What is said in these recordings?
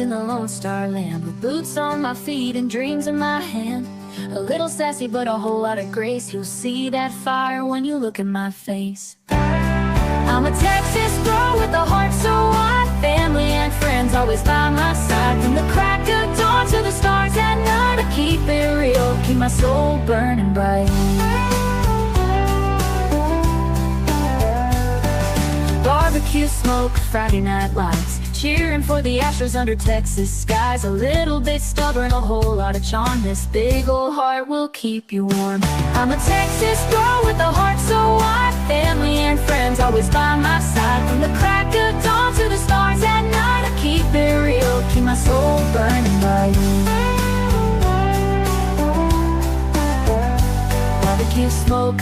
in the Lone Star Land, with boots on my feet and dreams in my hand. A little sassy but a whole lot of grace. You'll see that fire when you look in my face. I'm a Texas girl with a heart so wide, family and friends always by my side. From the crack of dawn to the stars at night, I keep it real, keep my soul burning bright. Barbecue smoke, Friday night lights, cheering for the Astros under Texas skies. A little bit stubborn, a whole lot of charm. This big old heart will keep you warm. I'm a Texas girl with a heart so wide, family and friends always by my side. From the crack of dawn to the stars at night, I keep it real, keep my soul burning bright. Barbecue smoke,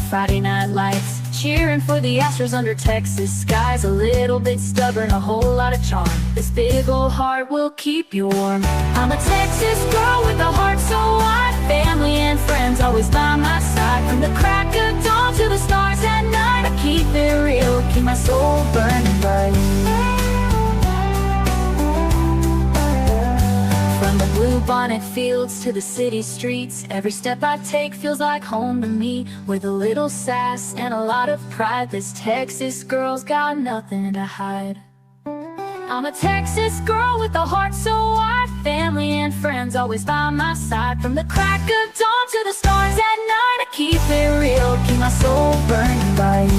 Friday night lights, cheering for the Astros under Texas skies. A little bit stubborn, a whole lot of charm. This big old heart will keep you warm. I'm a Texas girl with a heart so wide, family and friends always by my side. From the crack of dawn to the stars at night, I keep it real, keep my soul burning bright. From the bluebonnet fields to the city streets, every step I take feels like home to me. With a little sass and a lot of pride, this Texas girl's got nothing to hide. I'm a Texas girl with a heart so wide, family and friends always by my side. From the crack of dawn to the stars at night, I keep it real, keep my soul burning bright.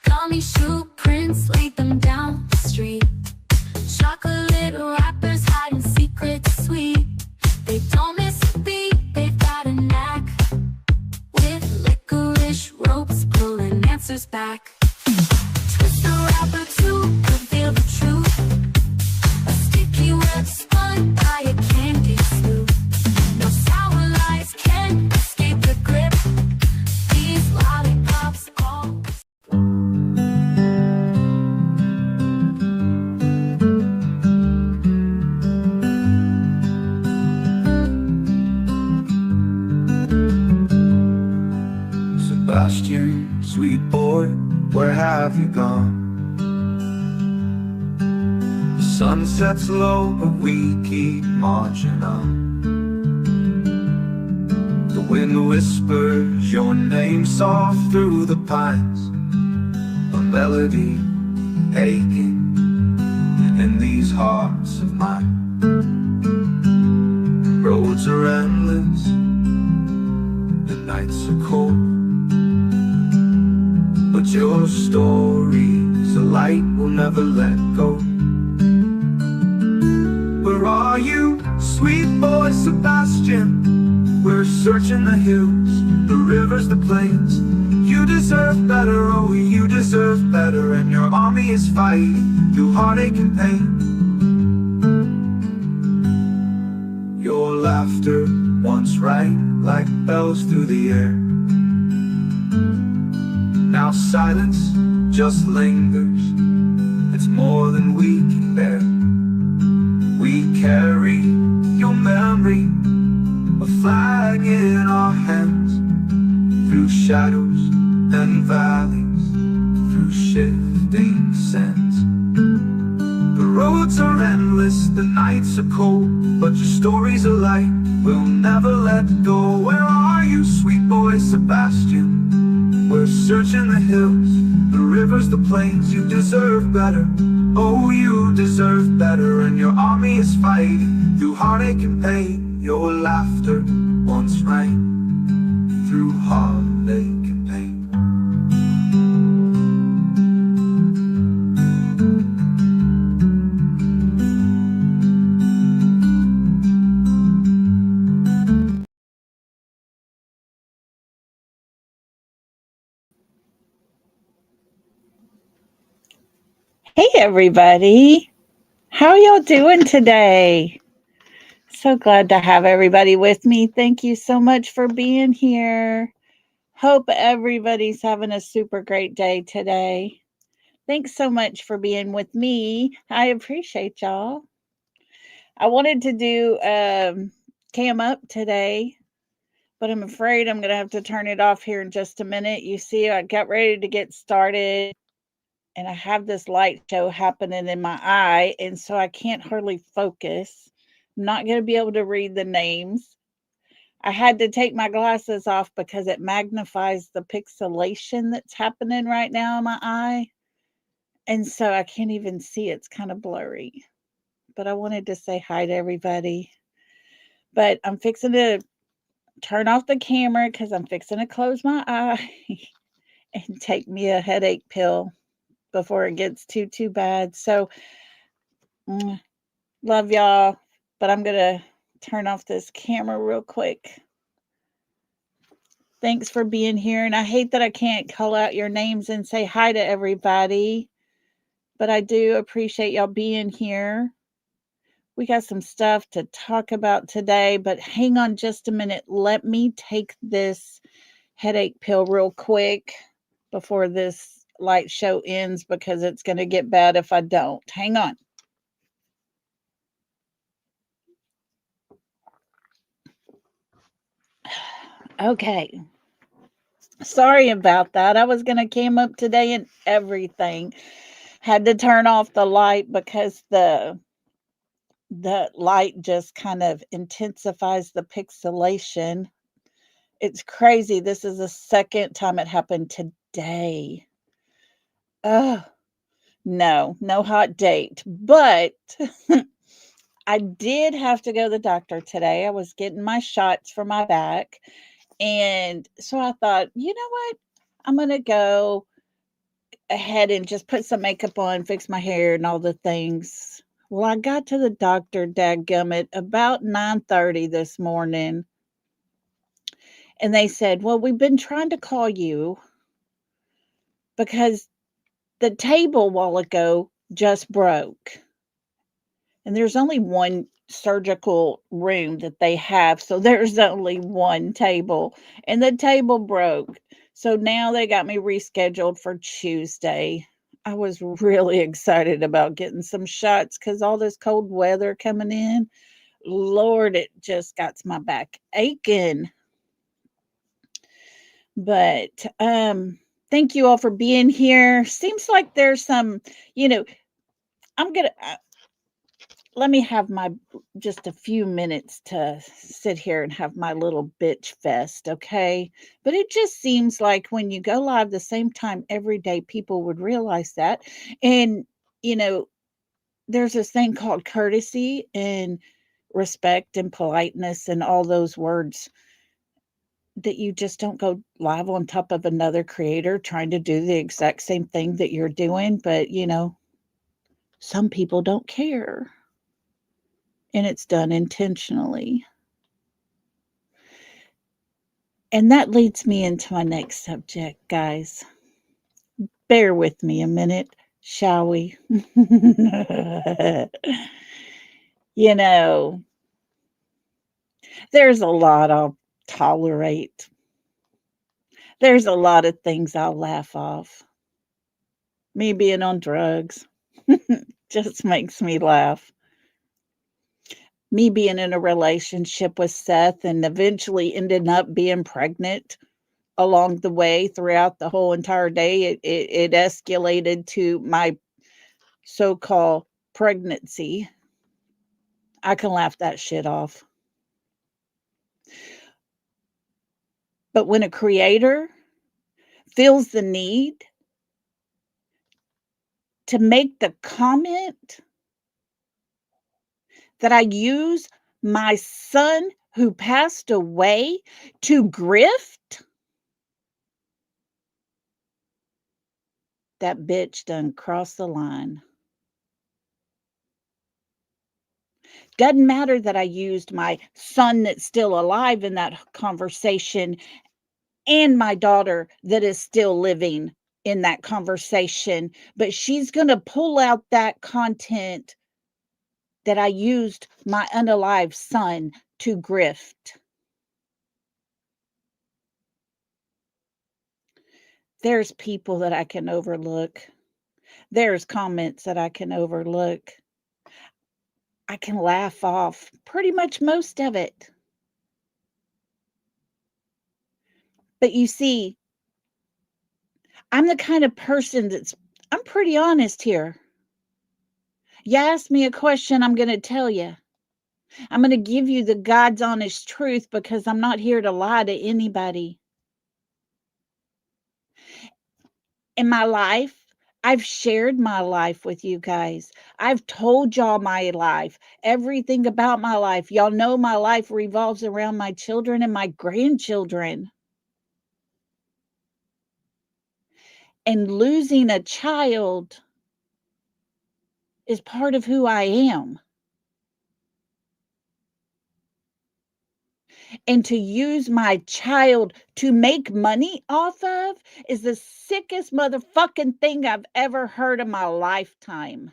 Gummy shoe prints, laid them down the street. Chocolate wrappers hiding secrets sweet. They don't miss a beat, they've got a knack. With licorice ropes pulling answers back. Twist the wrapper to reveal the truth. A sticky web spun by a candy sloop. No sour lies can escape the grip. These lollipops all Sebastian, sweet boy, where have you gone? The sun sets low, but we keep marching on. The wind whispers your name soft through the pines, a melody aching in these hearts of mine. Roads are endless, the nights are cold, but your story's a light we'll never let go. Where are you, sweet boy Sebastian? We're searching the hills, the rivers, the plains. You deserve better, oh you deserve better. And your army is fighting through heartache and pain. Your laughter once rang like bells through the air. Now silence just lingers, it's more than we can bear. We carry your memory, a flag in our hands. Through shadows and valleys, through shifting sands. The roads are endless, the nights are cold, but your story's a light we'll never let go. Where are you, sweet boy Sebastian? We're searching the hills, the rivers, the plains, you deserve better. Oh, you deserve better, and your army is fighting through heartache and pain. Your laughter once rang through heartache and pain. Hey everybody, how y'all doing today? So glad to have everybody with me. Thank you so much for being here. Hope everybody's having a super great day today. Thanks so much for being with me. I appreciate y'all. I wanted to do Cam Up today, but I'm afraid I'm going to have to turn it off here in just a minute. You see, I got ready to get started, and I have this light show happening in my eye, and so I can't hardly focus. I'm not going to be able to read the names. I had to take my glasses off because it magnifies the pixelation that's happening right now in my eye. And so I can't even see. It's kind of blurry. But I wanted to say hi to everybody. But I'm fixing to turn off the camera because I'm fixing to close my eye and take me a headache pill before it gets too bad. So love y'all, but I'm gonna turn off this camera real quick. Thanks for being here, and I hate that I can't call out your names and say hi to everybody, but I do appreciate y'all being here. We got some stuff to talk about today, but hang on just a minute. Let me take this headache pill real quick before this light show ends because it's going to get bad if I don't. Hang on. Okay. Sorry about that. I was going to cam up today and everything. Had to turn off the light because the light just kind of intensifies the pixelation. It's crazy. This is the second time it happened today. Oh, no hot date. But I did have to go to the doctor today. I was getting my shots for my back. And so I thought, you know what? I'm going to go ahead and just put some makeup on, fix my hair and all the things. Well, I got to the doctor, dadgummit, about 9:30 this morning. And they said, well, we've been trying to call you because the table a while ago just broke. And there's only one surgical room that they have. So there's only one table. And the table broke. So now they got me rescheduled for Tuesday. I was really excited about getting some shots because all this cold weather coming in. Lord, it just got my back aching. But thank you all for being here. Seems like there's some, I'm going to let me have my just a few minutes to sit here and have my little bitch fest, okay? But it just seems like when you go live the same time every day, people would realize that. And, there's this thing called courtesy and respect and politeness and all those words that you just don't go live on top of another creator trying to do the exact same thing that you're doing. But, some people don't care. And it's done intentionally. And that leads me into my next subject, guys. Bear with me a minute, shall we? There's a lot I'll tolerate. There's a lot of things I'll laugh off. Me being on drugs just makes me laugh. Me being in a relationship with Seth and eventually ending up being pregnant along the way throughout the whole entire day, it escalated to my so-called pregnancy. I can laugh that shit off. But when a creator feels the need to make the comment that I use my son who passed away to grift? That bitch done crossed the line. Doesn't matter that I used my son that's still alive in that conversation and my daughter that is still living in that conversation, but she's going to pull out that content that I used my unalive son to grift. There's people that I can overlook. There's comments that I can overlook. I can laugh off pretty much most of it. But you see, I'm the kind of person I'm pretty honest here. You ask me a question, I'm going to tell you. I'm going to give you the God's honest truth because I'm not here to lie to anybody. In my life, I've shared my life with you guys. I've told y'all my life, everything about my life. Y'all know my life revolves around my children and my grandchildren. And losing a child is part of who I am. And to use my child to make money off of is the sickest motherfucking thing I've ever heard in my lifetime.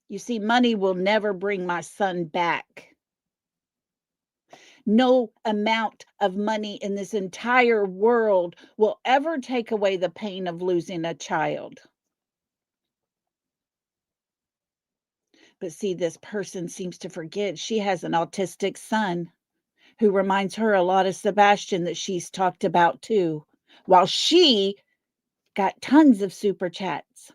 You see, money will never bring my son back. No amount of money in this entire world will ever take away the pain of losing a child. But see, this person seems to forget she has an autistic son who reminds her a lot of Sebastian that she's talked about too, while she got tons of super chats.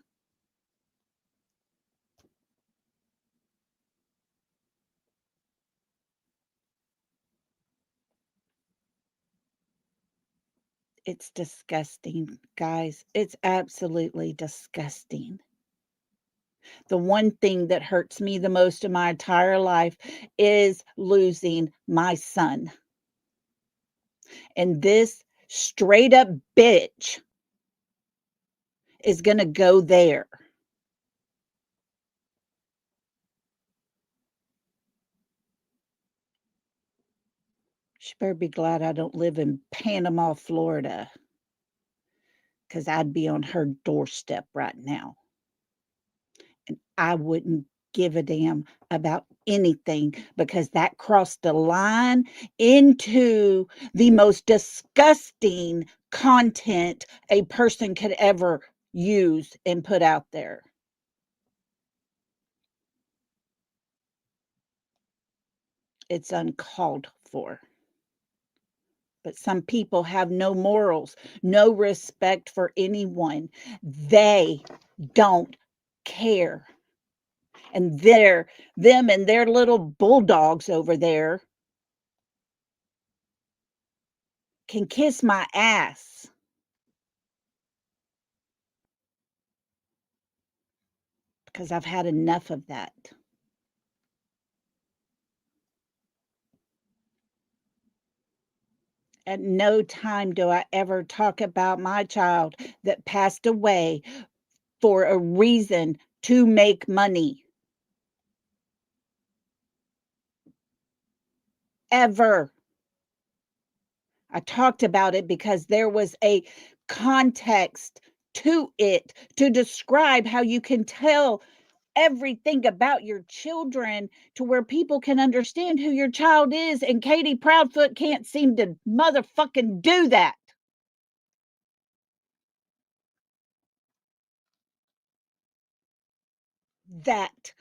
It's disgusting, guys. It's absolutely disgusting. The one thing that hurts me the most in my entire life is losing my son. And this straight up bitch is going to go there. She better be glad I don't live in Panama, Florida, because I'd be on her doorstep right now. And I wouldn't give a damn about anything because that crossed the line into the most disgusting content a person could ever use and put out there. It's uncalled for. But some people have no morals, no respect for anyone. They don't care. And them and their little bulldogs over there can kiss my ass. Because I've had enough of that. At no time do I ever talk about my child that passed away for a reason to make money. Ever. I talked about it because there was a context to it to describe how you can tell everything about your children to where people can understand who your child is, and Katie Proudfoot can't seem to motherfucking do that. That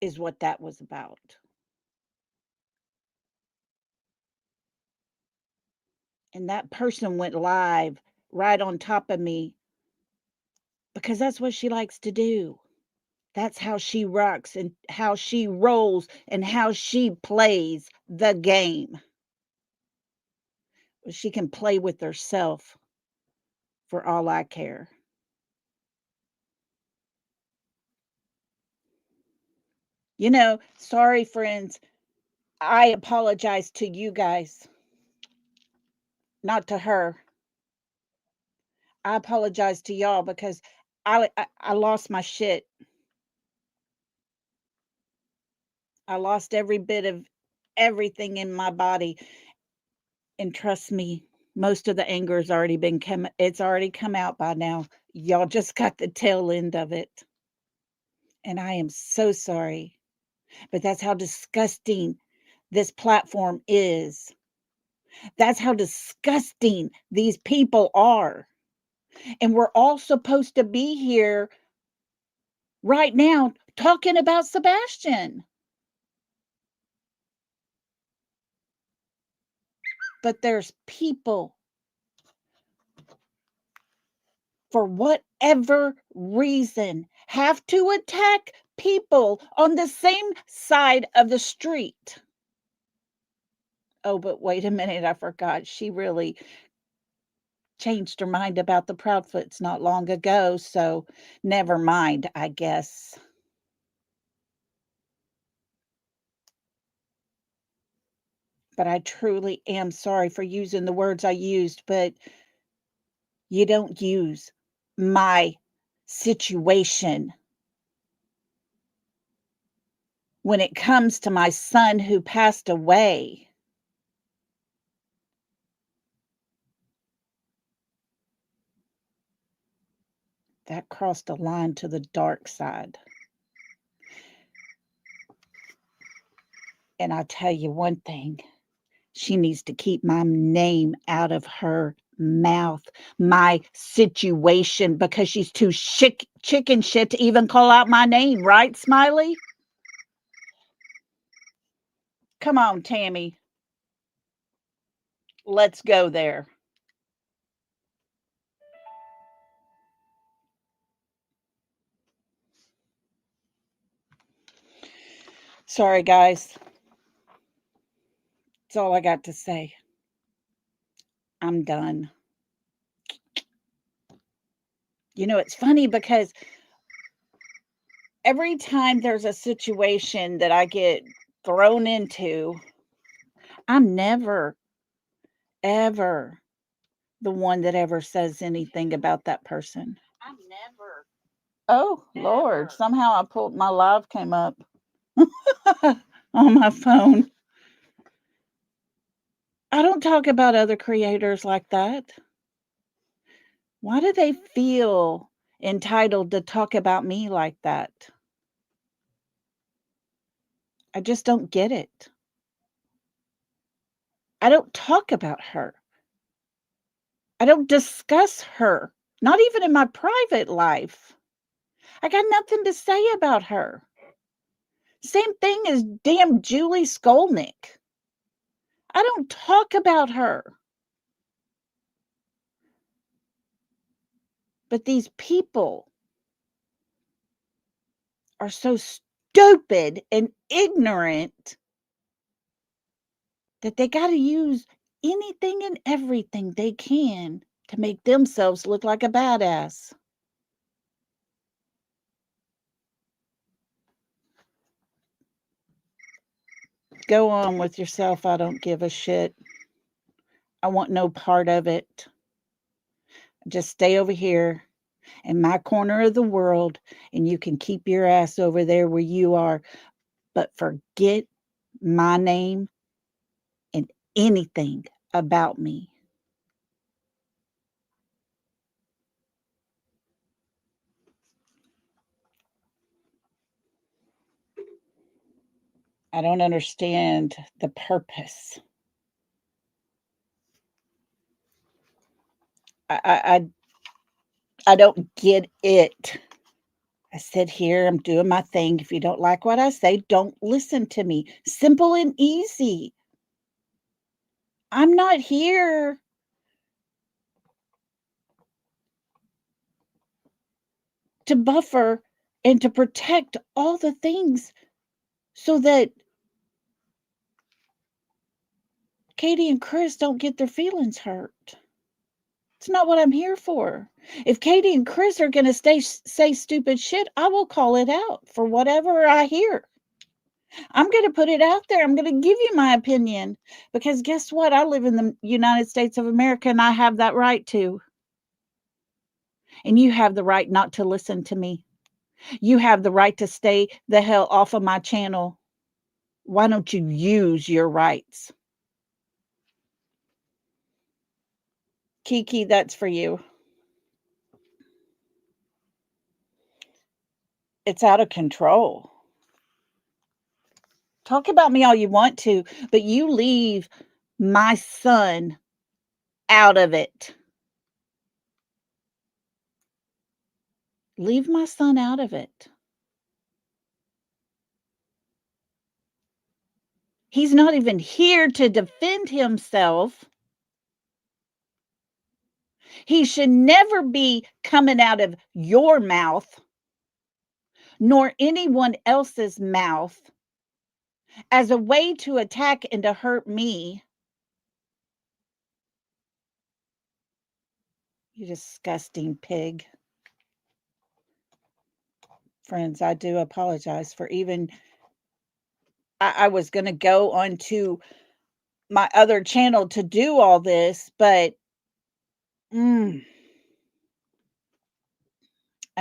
is what that was about. And that person went live right on top of me because that's what she likes to do. That's how she rocks and how she rolls and how she plays the game. She can play with herself for all I care. Sorry, friends. I apologize to you guys, not to her. I apologize to y'all because I lost my shit. I lost every bit of everything in my body. And trust me, most of the anger has already it's already come out by now. Y'all just got the tail end of it. And I am so sorry. But that's how disgusting this platform is. That's how disgusting these people are. And we're all supposed to be here right now talking about Sebastian. But there's people, for whatever reason, have to attack people on the same side of the street. Oh, but wait a minute, I forgot. She really changed her mind about the Proudfoots not long ago, so never mind, I guess. But I truly am sorry for using the words I used, but you don't use my situation when it comes to my son who passed away. That crossed a line to the dark side. And I'll tell you one thing, she needs to keep my name out of her mouth, my situation, because she's too chicken shit to even call out my name, right, Smiley? Come on, Tammy. Let's go there. Sorry, guys. That's all I got to say. I'm done. It's funny because every time there's a situation that I get thrown into, I'm never, ever the one that ever says anything about that person. I'm never. Oh, Lord. Somehow my live came up on my phone. I don't talk about other creators like that. Why do they feel entitled to talk about me like that? I just don't get it. I don't talk about her. I don't discuss her, not even in my private life. I got nothing to say about her. Same thing as damn Julie Skolnick. I don't talk about her. But these people are so stupid and ignorant that they got to use anything and everything they can to make themselves look like a badass. Go on with yourself. I don't give a shit. I want no part of it. Just stay over here in my corner of the world, and you can keep your ass over there where you are. But forget my name and anything about me. I don't understand the purpose. I don't get it. I sit here, I'm doing my thing. If you don't like what I say, don't listen to me. Simple and easy. I'm not here to buffer and to protect all the things so that Katie and Chris don't get their feelings hurt. It's not what I'm here for. If Katie and Chris are going to say stupid shit, I will call it out for whatever I hear. I'm going to put it out there. I'm going to give you my opinion because guess what? I live in the United States of America and I have that right to. And you have the right not to listen to me. You have the right to stay the hell off of my channel. Why don't you use your rights? Kiki, that's for you. It's out of control. Talk about me all you want to, but you leave my son out of it. Leave my son out of it. He's not even here to defend himself. He should never be coming out of your mouth, nor anyone else's mouth, as a way to attack and to hurt me. You disgusting pig. Friends, I do apologize for even, I was going to go onto my other channel to do all this, but I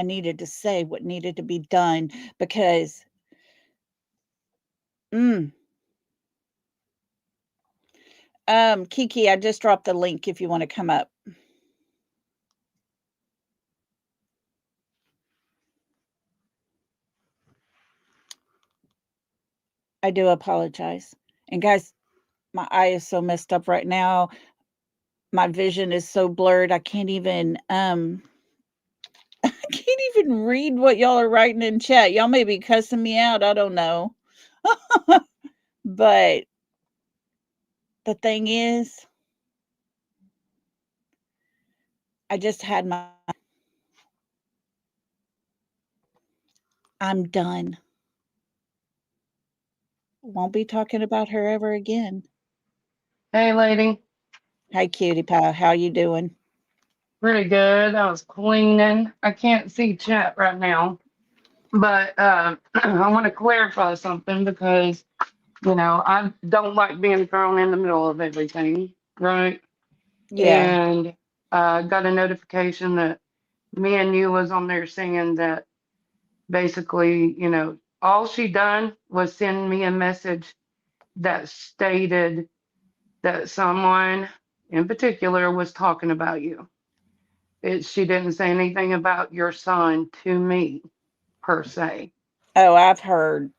needed to say what needed to be done because Kiki, I just dropped the link if you want to come up. I do apologize. And guys, my eye is so messed up right now. My vision is so blurred. I can't even I can't even read what y'all are writing in chat. Y'all may be cussing me out. I don't know. But the thing is, I just had I'm done. Won't be talking about her ever again. Hey, lady. Hi, cutie pie. How you doing? Pretty good. I was cleaning. I can't see chat right now, but I want to clarify something because, I don't like being thrown in the middle of everything, right? Yeah. And got a notification that me and you was on there saying that basically, all she done was send me a message that stated that someone in particular was talking about you. She didn't say anything about your son to me, per se. Oh, I've heard.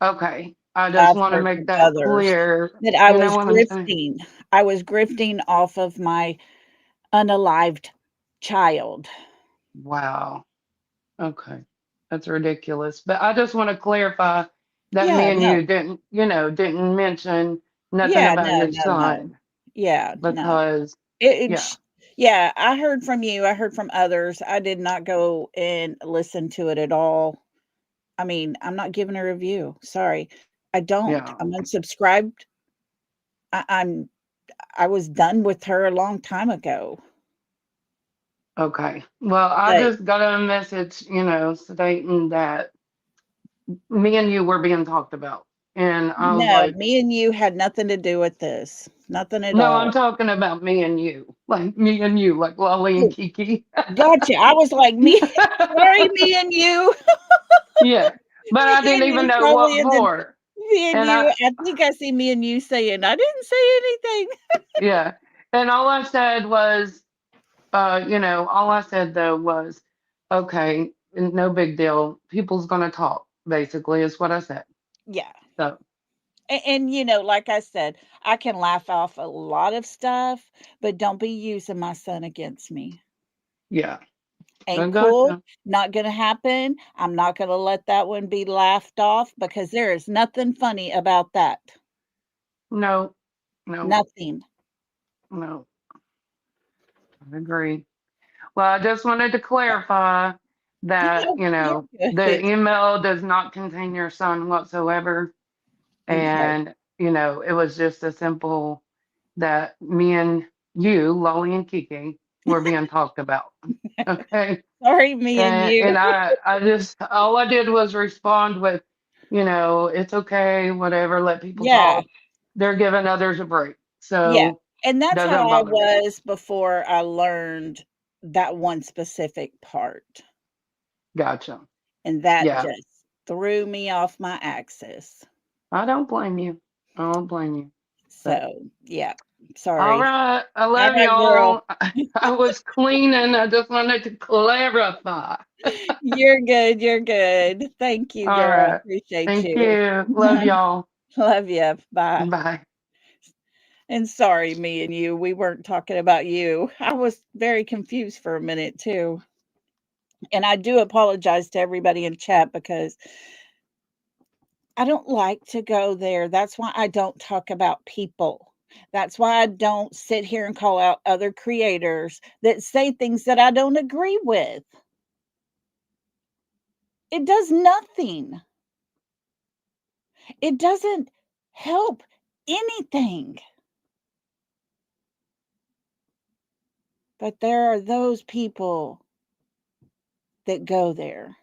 Okay. I just I've want to heard make from that others clear. that I You know was what I'm saying? grifting. I was grifting off of my unalived child. Wow. Okay. That's ridiculous. But I just want to clarify that me Yeah, and no. you didn't mention nothing Yeah, about no, your no, no. son Yeah, no. because, yeah, Yeah, I heard from you. I heard from others. I did not go and listen to it at all. I mean, I'm not giving a review. Sorry. I don't. yeah. I'm unsubscribed. I'm I was done with her a long time ago. Okay. Well, I But just got a message, stating that me and you were being talked about. And I was no, like, me and you had nothing to do with this. Nothing at no, I'm all. talking about me and you, like me and you, like Lolly and Oh, Kiki. gotcha. I was like, me, sorry, me and you. Yeah, but I Me didn't and even you know what probably, and then for. me and And you. I think I see me and you saying, I didn't say anything. yeah, and all I said was, all I said though was, okay, no big deal. People's gonna talk, basically, is what I said. Yeah. So, And like I said, I can laugh off a lot of stuff, but don't be using my son against me. yeah, I Ain't cool. gotcha. Not going to happen. I'm not going to let that one be laughed off because there is nothing funny about that. No, no, Nothing. no, I agree. Well, I just wanted to clarify that, You're the good. email does not contain your son whatsoever. Okay. And, it was just a simple that me and you, Lolly and Kiki, were being talked about. Okay. Sorry, me and And you. I just, all I did was respond with, it's okay, whatever, let people Yeah, talk. They're giving others a break. yeah. So And that's how doesn't I bother me. was before I learned that one specific part. Gotcha. And that Yeah. just threw me off my axis. I don't blame you. I don't blame you. But So, yeah, all sorry. right. I All love right, girl. y'all. I was cleaning. I just wanted to clarify. You're good. You're good. Thank you, All girl. right. Appreciate Thank you. you. Love y'all. Love you. Bye. Bye. And sorry, me and you, we weren't talking about you. I was very confused for a minute too. And I do apologize to everybody in chat because I don't like to go there. That's why I don't talk about people. That's why I don't sit here and call out other creators that say things that I don't agree with. It does nothing. It doesn't help anything. But there are those people that go there.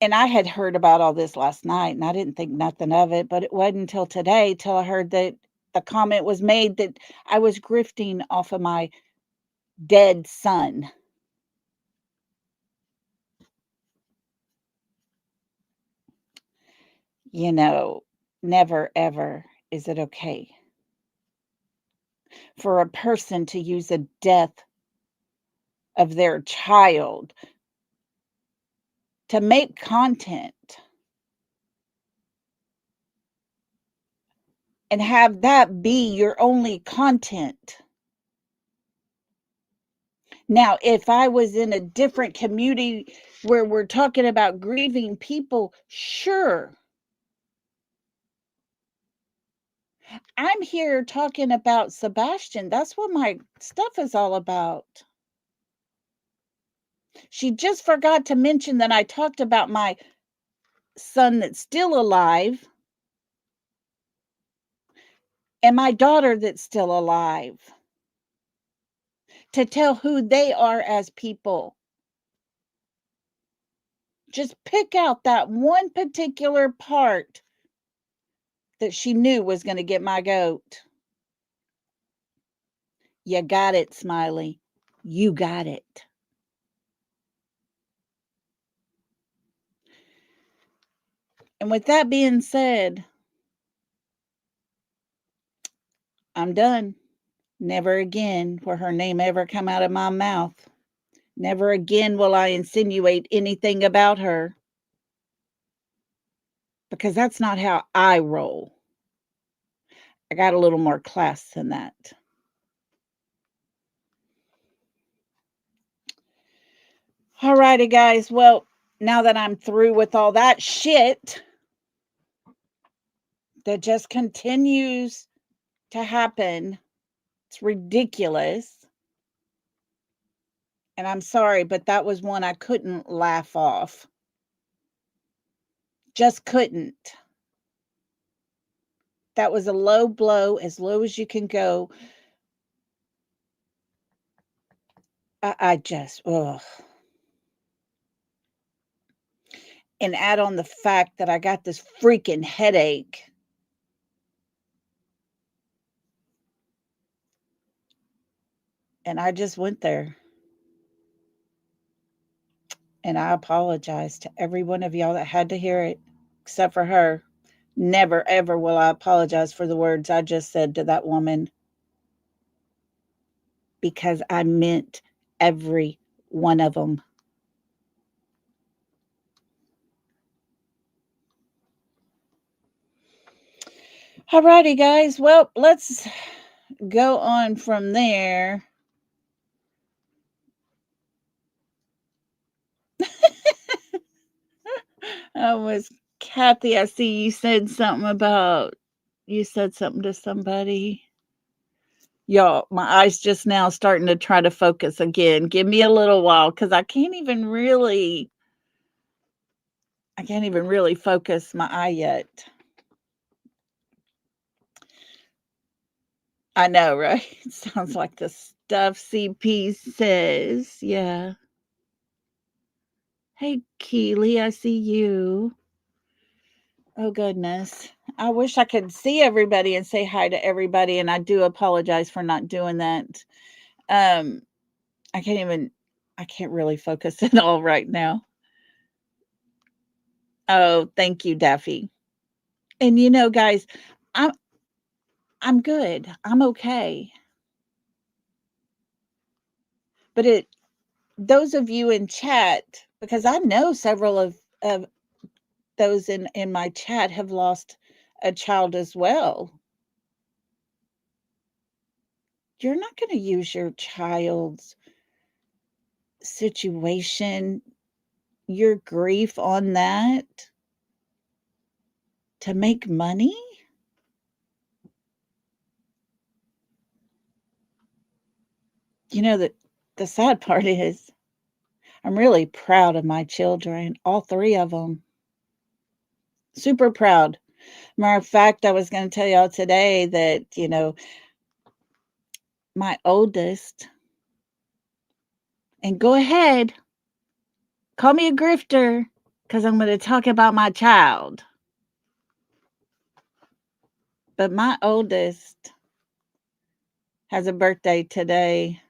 And I had heard about all this last night and I didn't think nothing of it, but it wasn't until today till I heard that the comment was made that I was grifting off of my dead son. Never ever is it okay for a person to use a death of their child to make content and have that be your only content. Now, if I was in a different community where we're talking about grieving people, sure. I'm here talking about Sebastian. That's what my stuff is all about. She just forgot to mention that I talked about my son that's still alive and my daughter that's still alive, to tell who they are as people. Just pick out that one particular part that she knew was going to get my goat. You got it, Smiley. You got it. And with that being said, I'm done. Never again will her name ever come out of my mouth. Never again will I insinuate anything about her. Because that's not how I roll. I got a little more class than that. All righty, guys. Well, now that I'm through with all that shit that just continues to happen, it's ridiculous. And I'm sorry, but that was one I couldn't laugh off. Just couldn't. That was a low blow, as low as you can go. I just, ugh. And add on the fact that I got this freaking headache. And I just went there. And I apologize to every one of y'all that had to hear it, except for her. Never, ever will I apologize for the words I just said to that woman. Because I meant every one of them. All righty, guys. Well, let's go on from there. I was Kathy. I see you said something about you said something to somebody. Y'all, my eyes just now starting to try to focus again. Give me a little while because I can't even really focus my eye yet. I know, right? It sounds like the stuff CP says. Yeah. Hey, Keely, I see you. Oh, goodness. I wish I could see everybody and say hi to everybody, and I do apologize for not doing that. Um, I can't really focus at all right now. Oh, thank you, Daffy. And guys, I'm I'm good. I'm okay. But those of you in chat, because I know several of those in my chat have lost a child as well. You're not going to use your child's situation, your grief on that to make money? That the sad part is I'm really proud of my children, all three of them. Super proud. Matter of fact, I was going to tell y'all today that, my oldest, and go ahead, call me a grifter because I'm going to talk about my child. But my oldest has a birthday today,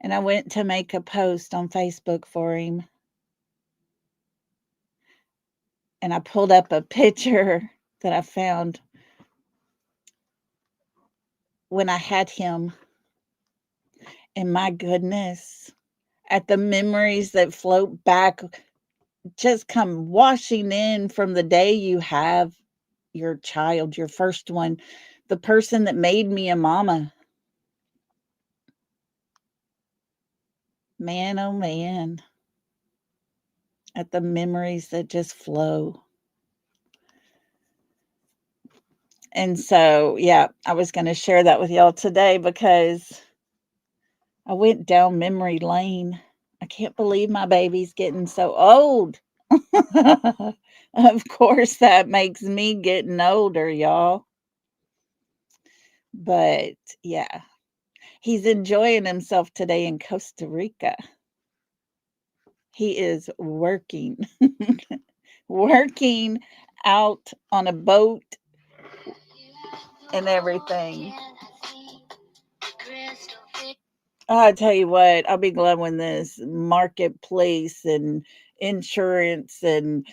and I went to make a post on Facebook for him. And I pulled up a picture that I found when I had him. And my goodness, at the memories that float back, just come washing in from the day you have your child, your first one, the person that made me a mama. Man, oh man, at the memories that just flow. And so, yeah, I was going to share that with y'all today because I went down memory lane. I can't believe my baby's getting so old. Of course, that makes me getting older, y'all. But yeah, he's enjoying himself today in Costa Rica. He is working, working out on a boat and everything. I tell you what, I'll be glad when this marketplace and insurance and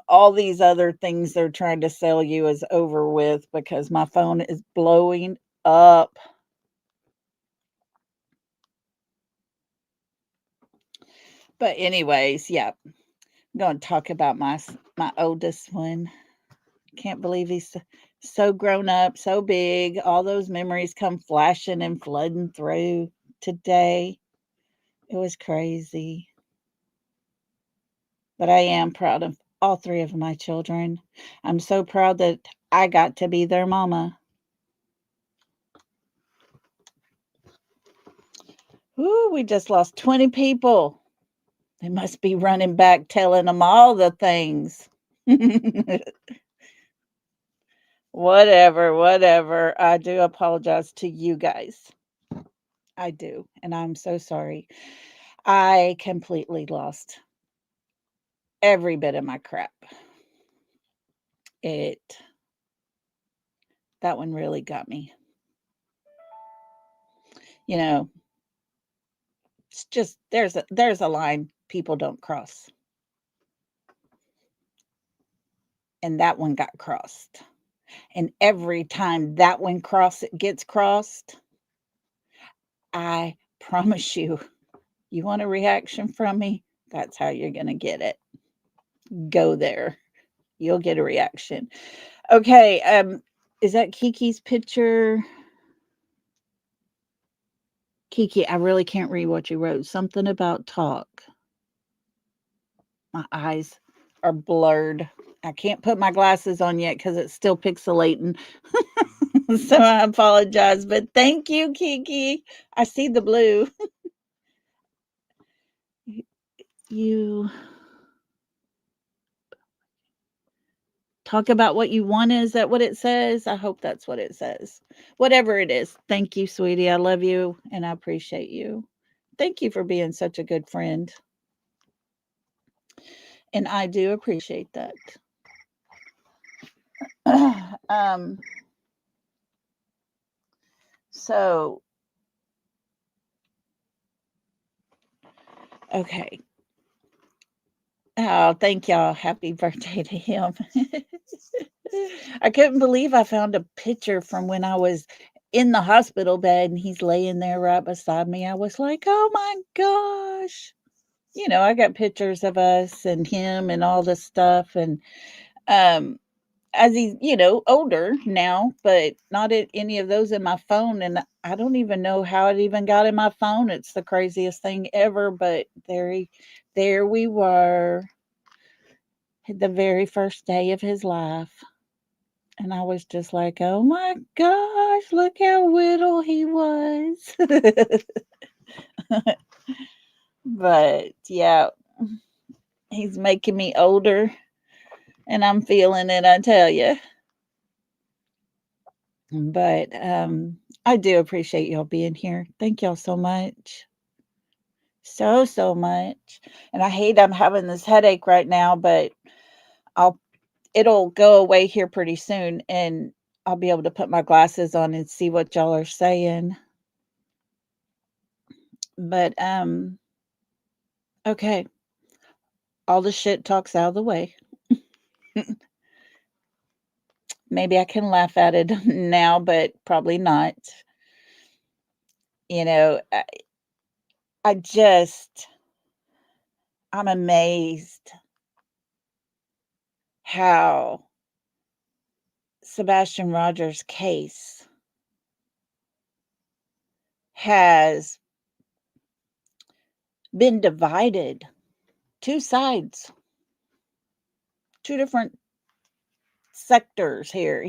all these other things they're trying to sell you is over with because my phone is blowing up. But anyways, yeah, I'm going to talk about my oldest one. Can't believe he's so grown up, so big. All those memories come flashing and flooding through today. It was crazy. But I am proud of all three of my children. I'm so proud that I got to be their mama. Ooh, we just lost 20 people. They must be running back telling them all the things. Whatever. I do apologize to you guys. I do. And I'm so sorry. I completely lost every bit of my crap. That one really got me. It's just there's a line people don't cross. And that one got crossed. And every time that one gets crossed, I promise you want a reaction from me? That's how you're going to get it. Go there. You'll get a reaction. Okay, is that Kiki's picture? Kiki, I really can't read what you wrote. Something about talk. My eyes are blurred. I can't put my glasses on yet because it's still pixelating. So I apologize, but thank you, Kiki. I see the blue. You talk about what you want. Is that what it says? I hope that's what it says. Whatever it is. Thank you, sweetie. I love you and I appreciate you. Thank you for being such a good friend. And I do appreciate that. So, okay. Oh, thank y'all. Happy birthday to him. I couldn't believe I found a picture from when I was in the hospital bed and he's laying there right beside me. I was like, oh my gosh. I got pictures of us and him and all this stuff. And as he's, older now, but not any of those in my phone. And I don't even know how it even got in my phone. It's the craziest thing ever. But there we were, the very first day of his life. And I was just like, oh my gosh, look how little he was. But yeah, he's making me older and I'm feeling it, I tell you. But I do appreciate y'all being here. Thank y'all so much. So much. And I hate I'm having this headache right now, but it'll go away here pretty soon and I'll be able to put my glasses on and see what y'all are saying. But okay. All the shit talks out of the way. Maybe I can laugh at it now, but probably not. I'm amazed how Sebastian Rogers' case has been divided. Two sides, two different sectors here,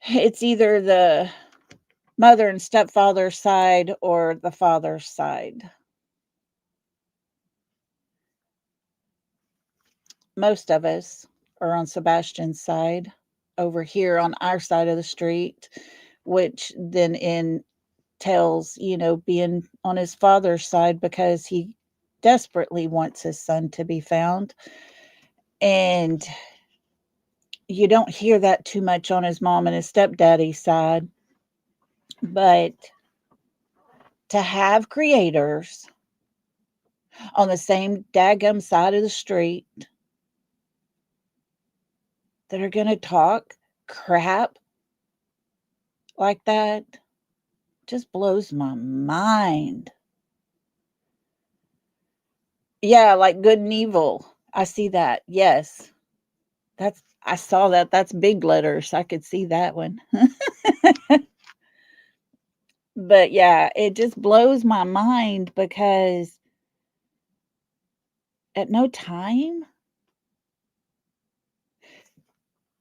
It's either the mother and stepfather side or the father's side. Most of us are on Sebastian's side over here on our side of the street, which then entails, being on his father's side because he desperately wants his son to be found. And you don't hear that too much on his mom and his stepdaddy's side. But to have creators on the same daggum side of the street that are going to talk crap like that just blows my mind. Yeah, like good and evil. I see that. Yes. I saw that. That's big letters. I could see that one. But yeah, it just blows my mind because at no time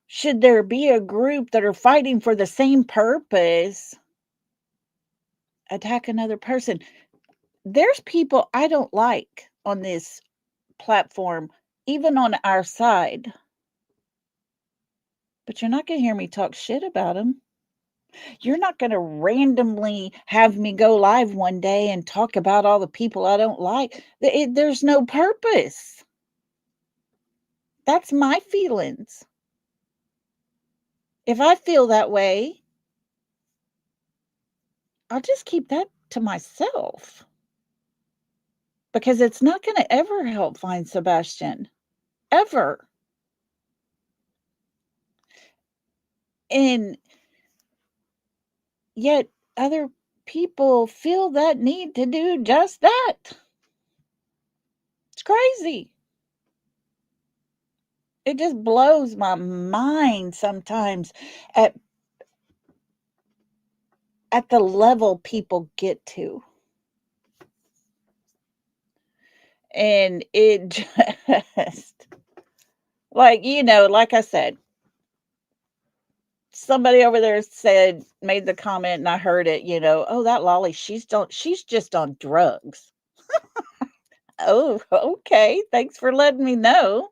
should there be a group that are fighting for the same purpose attack another person. There's people I don't like on this platform, even on our side. But you're not going to hear me talk shit about them. You're not going to randomly have me go live one day and talk about all the people I don't like. There's no purpose. That's my feelings. If I feel that way, I'll just keep that to myself. Because it's not going to ever help find Sebastian. Ever. And yet other people feel that need to do just that. It's crazy. It just blows my mind sometimes at the level people get to. And it just, like I said, somebody over there made the comment and I heard it, oh, that Lolly, she's just on drugs. Oh, okay. Thanks for letting me know.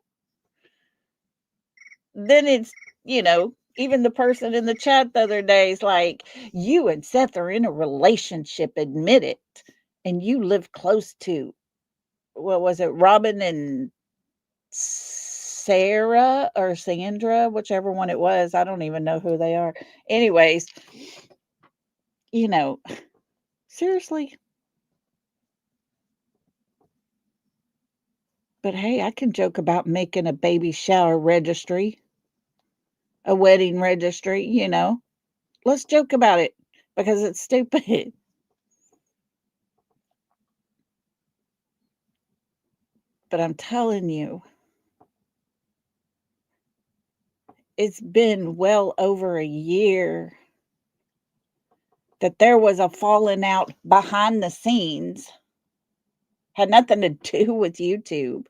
then it's, even the person in the chat the other day is like, you and Seth are in a relationship, admit it. And you live close to, what was it, Robin and Sarah or Sandra, whichever one it was. I don't even know who they are. Anyways, seriously. But hey, I can joke about making a baby shower registry, a wedding registry. Let's joke about it because it's stupid. But I'm telling you, it's been well over a year that there was a falling out behind the scenes. Had nothing to do with YouTube.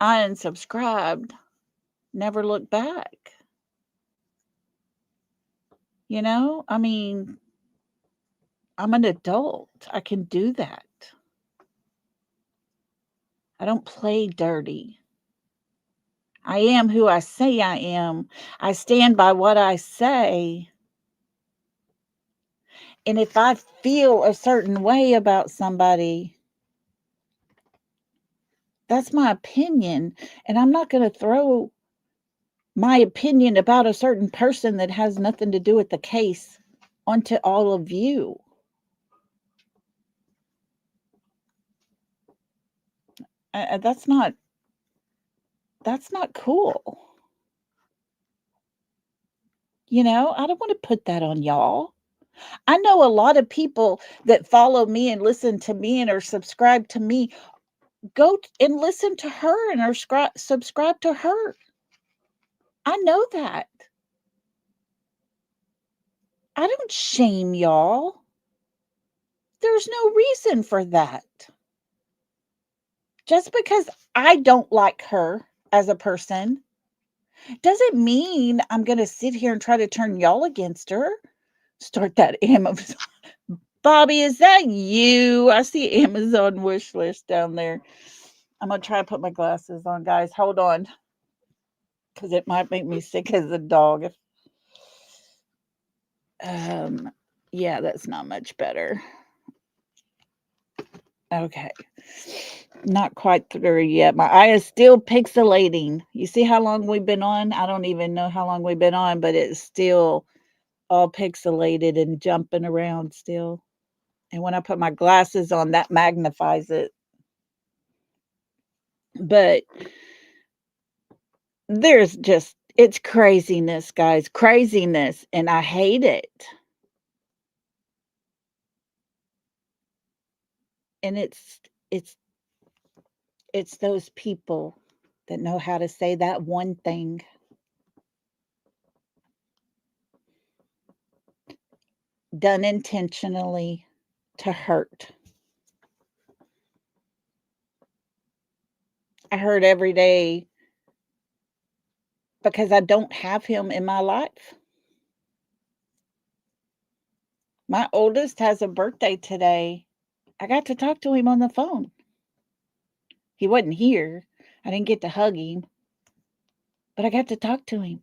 I unsubscribed, never looked back. I mean, I'm an adult. I can do that. I don't play dirty. I am who I say I am. I stand by what I say. And if I feel a certain way about somebody, that's my opinion. And I'm not going to throw my opinion about a certain person that has nothing to do with the case onto all of you. That's not cool. I don't want to put that on y'all. I know a lot of people that follow me and listen to me and are subscribed to me. Go and listen to her and are subscribe to her. I know that. I don't shame y'all. There's no reason for that. Just because I don't like her as a person doesn't mean I'm going to sit here and try to turn y'all against her. Start that Amazon. Bobby, is that you? I see Amazon wish list down there. I'm going to try to put my glasses on, guys. Hold on. Because it might make me sick as a dog. Yeah, that's not much better. Okay. Not quite through yet. My eye is still pixelating. You see how long we've been on? I don't even know how long we've been on, but it's still all pixelated and jumping around still. And when I put my glasses on, that magnifies it. But it's craziness, guys. Craziness. And I hate it. And it's those people that know how to say that one thing. Done intentionally to hurt. I hurt every day because I don't have him in my life. My oldest has a birthday today. I got to talk to him on the phone. He wasn't here. I didn't get to hug him, but I got to talk to him.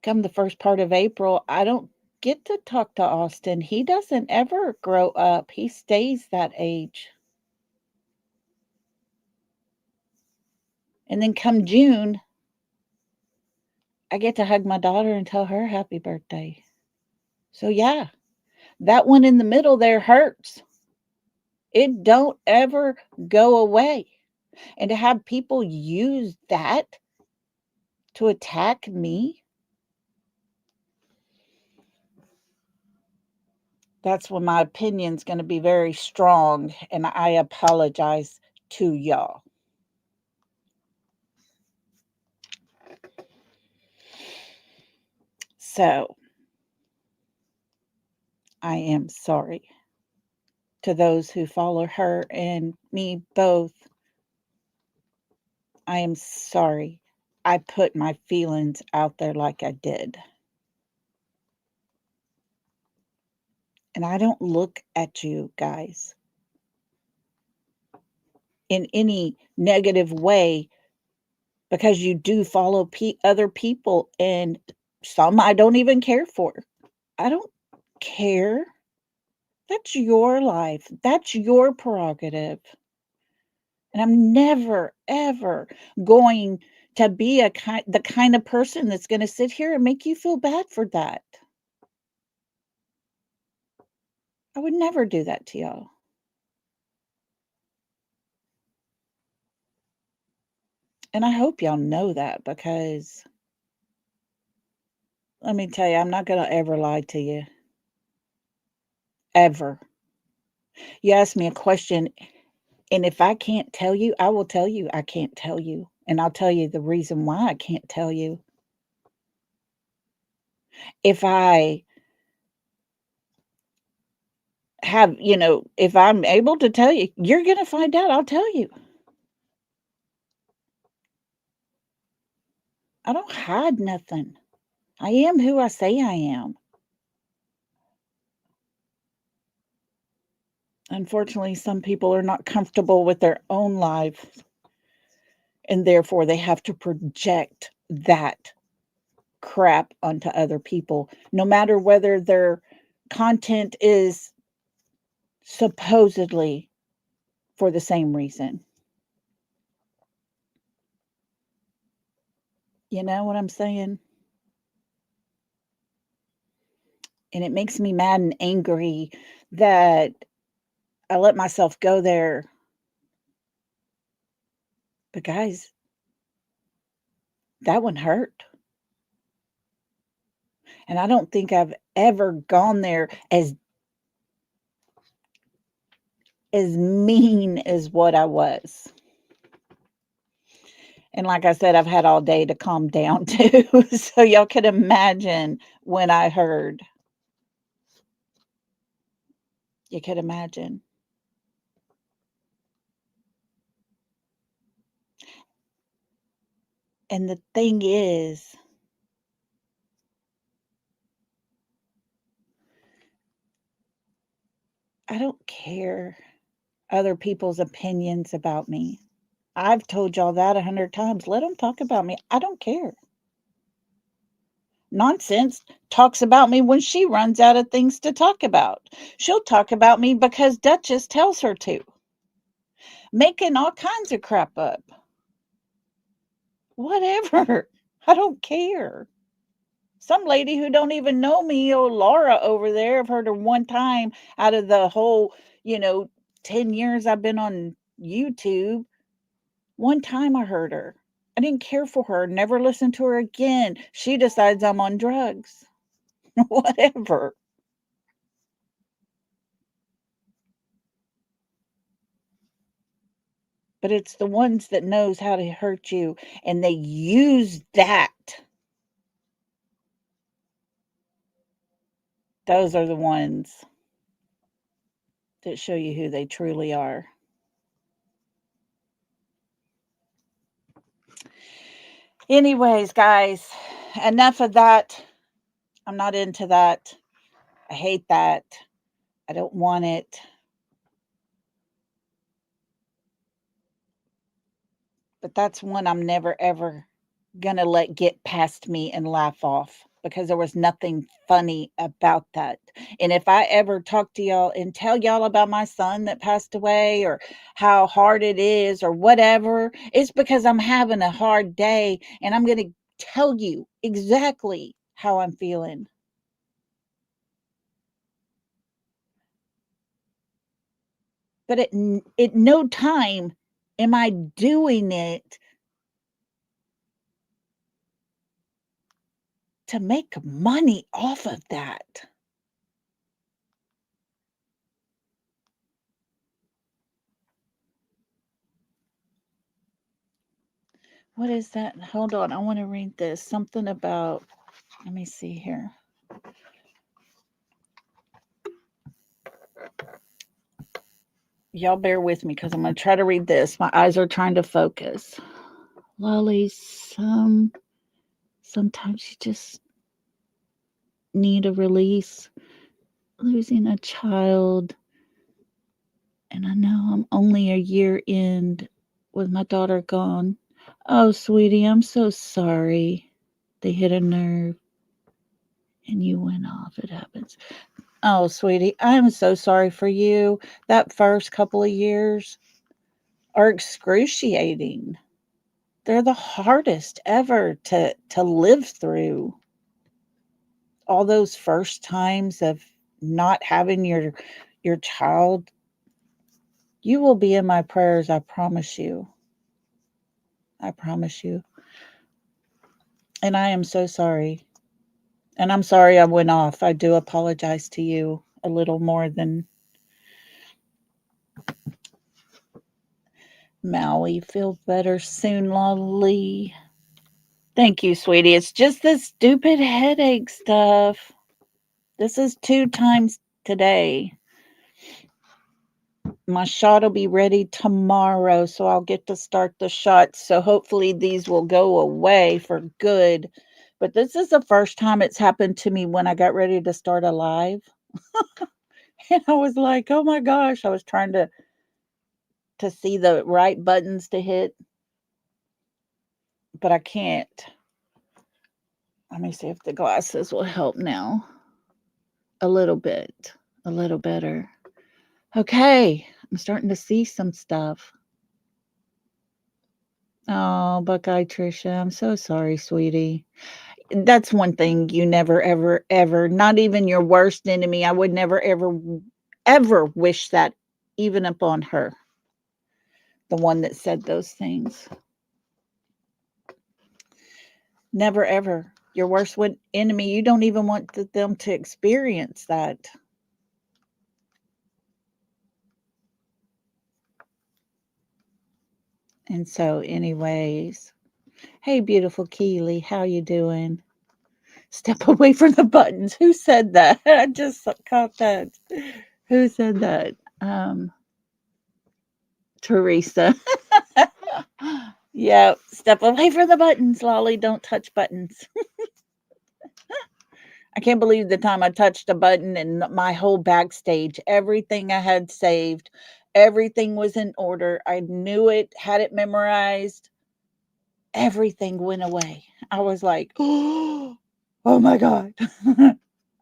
Come the first part of April, I don't get to talk to Austin. He doesn't ever grow up. He stays that age. And then come June, I get to hug my daughter and tell her happy birthday. So yeah, that one in the middle there hurts. It don't ever go away. And to have people use that to attack me, that's when my opinion's going to be very strong, and I apologize to y'all. So, I am sorry to those who follow her and me both. I am sorry I put my feelings out there like I did. And I don't look at you guys in any negative way, because you do follow other people, and some I don't even care for. I don't care. That's your life. That's your prerogative. And I'm never, ever going to be the kind of person that's going to sit here and make you feel bad for that. I would never do that to y'all. And I hope y'all know that, because let me tell you, I'm not going to ever lie to you. Ever. You ask me a question, and if I can't tell you, I will tell you I can't tell you. And I'll tell you the reason why I can't tell you. If I have, if I'm able to tell you, you're going to find out. I'll tell you. I don't hide nothing. I am who I say I am. Unfortunately, some people are not comfortable with their own life, and therefore they have to project that crap onto other people, no matter whether their content is supposedly for the same reason. You know what I'm saying? And it makes me mad and angry that I let myself go there. But guys, that one hurt. And I don't think I've ever gone there as mean as what I was. And like I said, I've had all day to calm down too. So y'all can imagine when I heard. You could imagine. And the thing is, I don't care other people's opinions about me. I've told y'all that 100 times. Let them talk about me. I don't care. Nonsense talks about me when she runs out of things to talk about. She'll talk about me because Duchess tells her to. Making all kinds of crap up. Whatever. I don't care. Some lady who don't even know me, Laura over there, I've heard her one time out of the whole, 10 years I've been on YouTube. One time I heard her. I didn't care for her, never listened to her again. She decides I'm on drugs. Whatever. But it's the ones that knows how to hurt you, and they use that. Those are the ones that show you who they truly are. Anyways, guys, enough of that. I'm not into that. I hate that. I don't want it. But that's one I'm never, ever going to let get past me and laugh off, because there was nothing funny about that. And if I ever talk to y'all and tell y'all about my son that passed away, or how hard it is, or whatever, it's because I'm having a hard day, and I'm going to tell you exactly how I'm feeling. But at no time am I doing it to make money off of that. What is that? Hold on. I want to read this. Something about, let me see here. Y'all bear with me, because I'm going to try to read this. My eyes are trying to focus. Lolly, sometimes you just need a release. Losing a child And I know I'm only a year in with my daughter gone. Oh, sweetie, I'm so sorry. They hit a nerve and you went off. It happens. Oh, sweetie, I'm so sorry for you. That first couple of years are excruciating. They're the hardest ever to live through. All those first times of not having your child, you will be in my prayers, I promise you. I promise you. And I am so sorry. And I'm sorry I went off. I do apologize to you a little more than Maui. Feel better soon, Lolly. Thank you, sweetie. It's just this stupid headache stuff. This is 2 times today. My shot will be ready tomorrow, so I'll get to start the shots. So hopefully these will go away for good. But this is the first time it's happened to me when I got ready to start a live. And I was like, oh my gosh, I was trying to see the right buttons to hit, but I can't. Let me see if the glasses will help now. A little bit, a little better. Okay, I'm starting to see some stuff. Oh, Buckeye Trisha, I'm so sorry, sweetie. That's one thing you never, ever, ever, not even your worst enemy. I would never, ever, ever wish that even upon her. The one that said those things. Never, ever. Your worst enemy, you don't even want them to experience that. And so, anyways, hey, beautiful Keely, how you doing? Step away from the buttons. Who said that? I just caught that. Who said that? Teresa. Yeah, step away from the buttons, Lolly. Don't touch buttons. I can't believe the time I touched a button and my whole backstage, everything I had saved, everything was in order. I knew it, had it memorized. Everything went away. I was like, oh my God.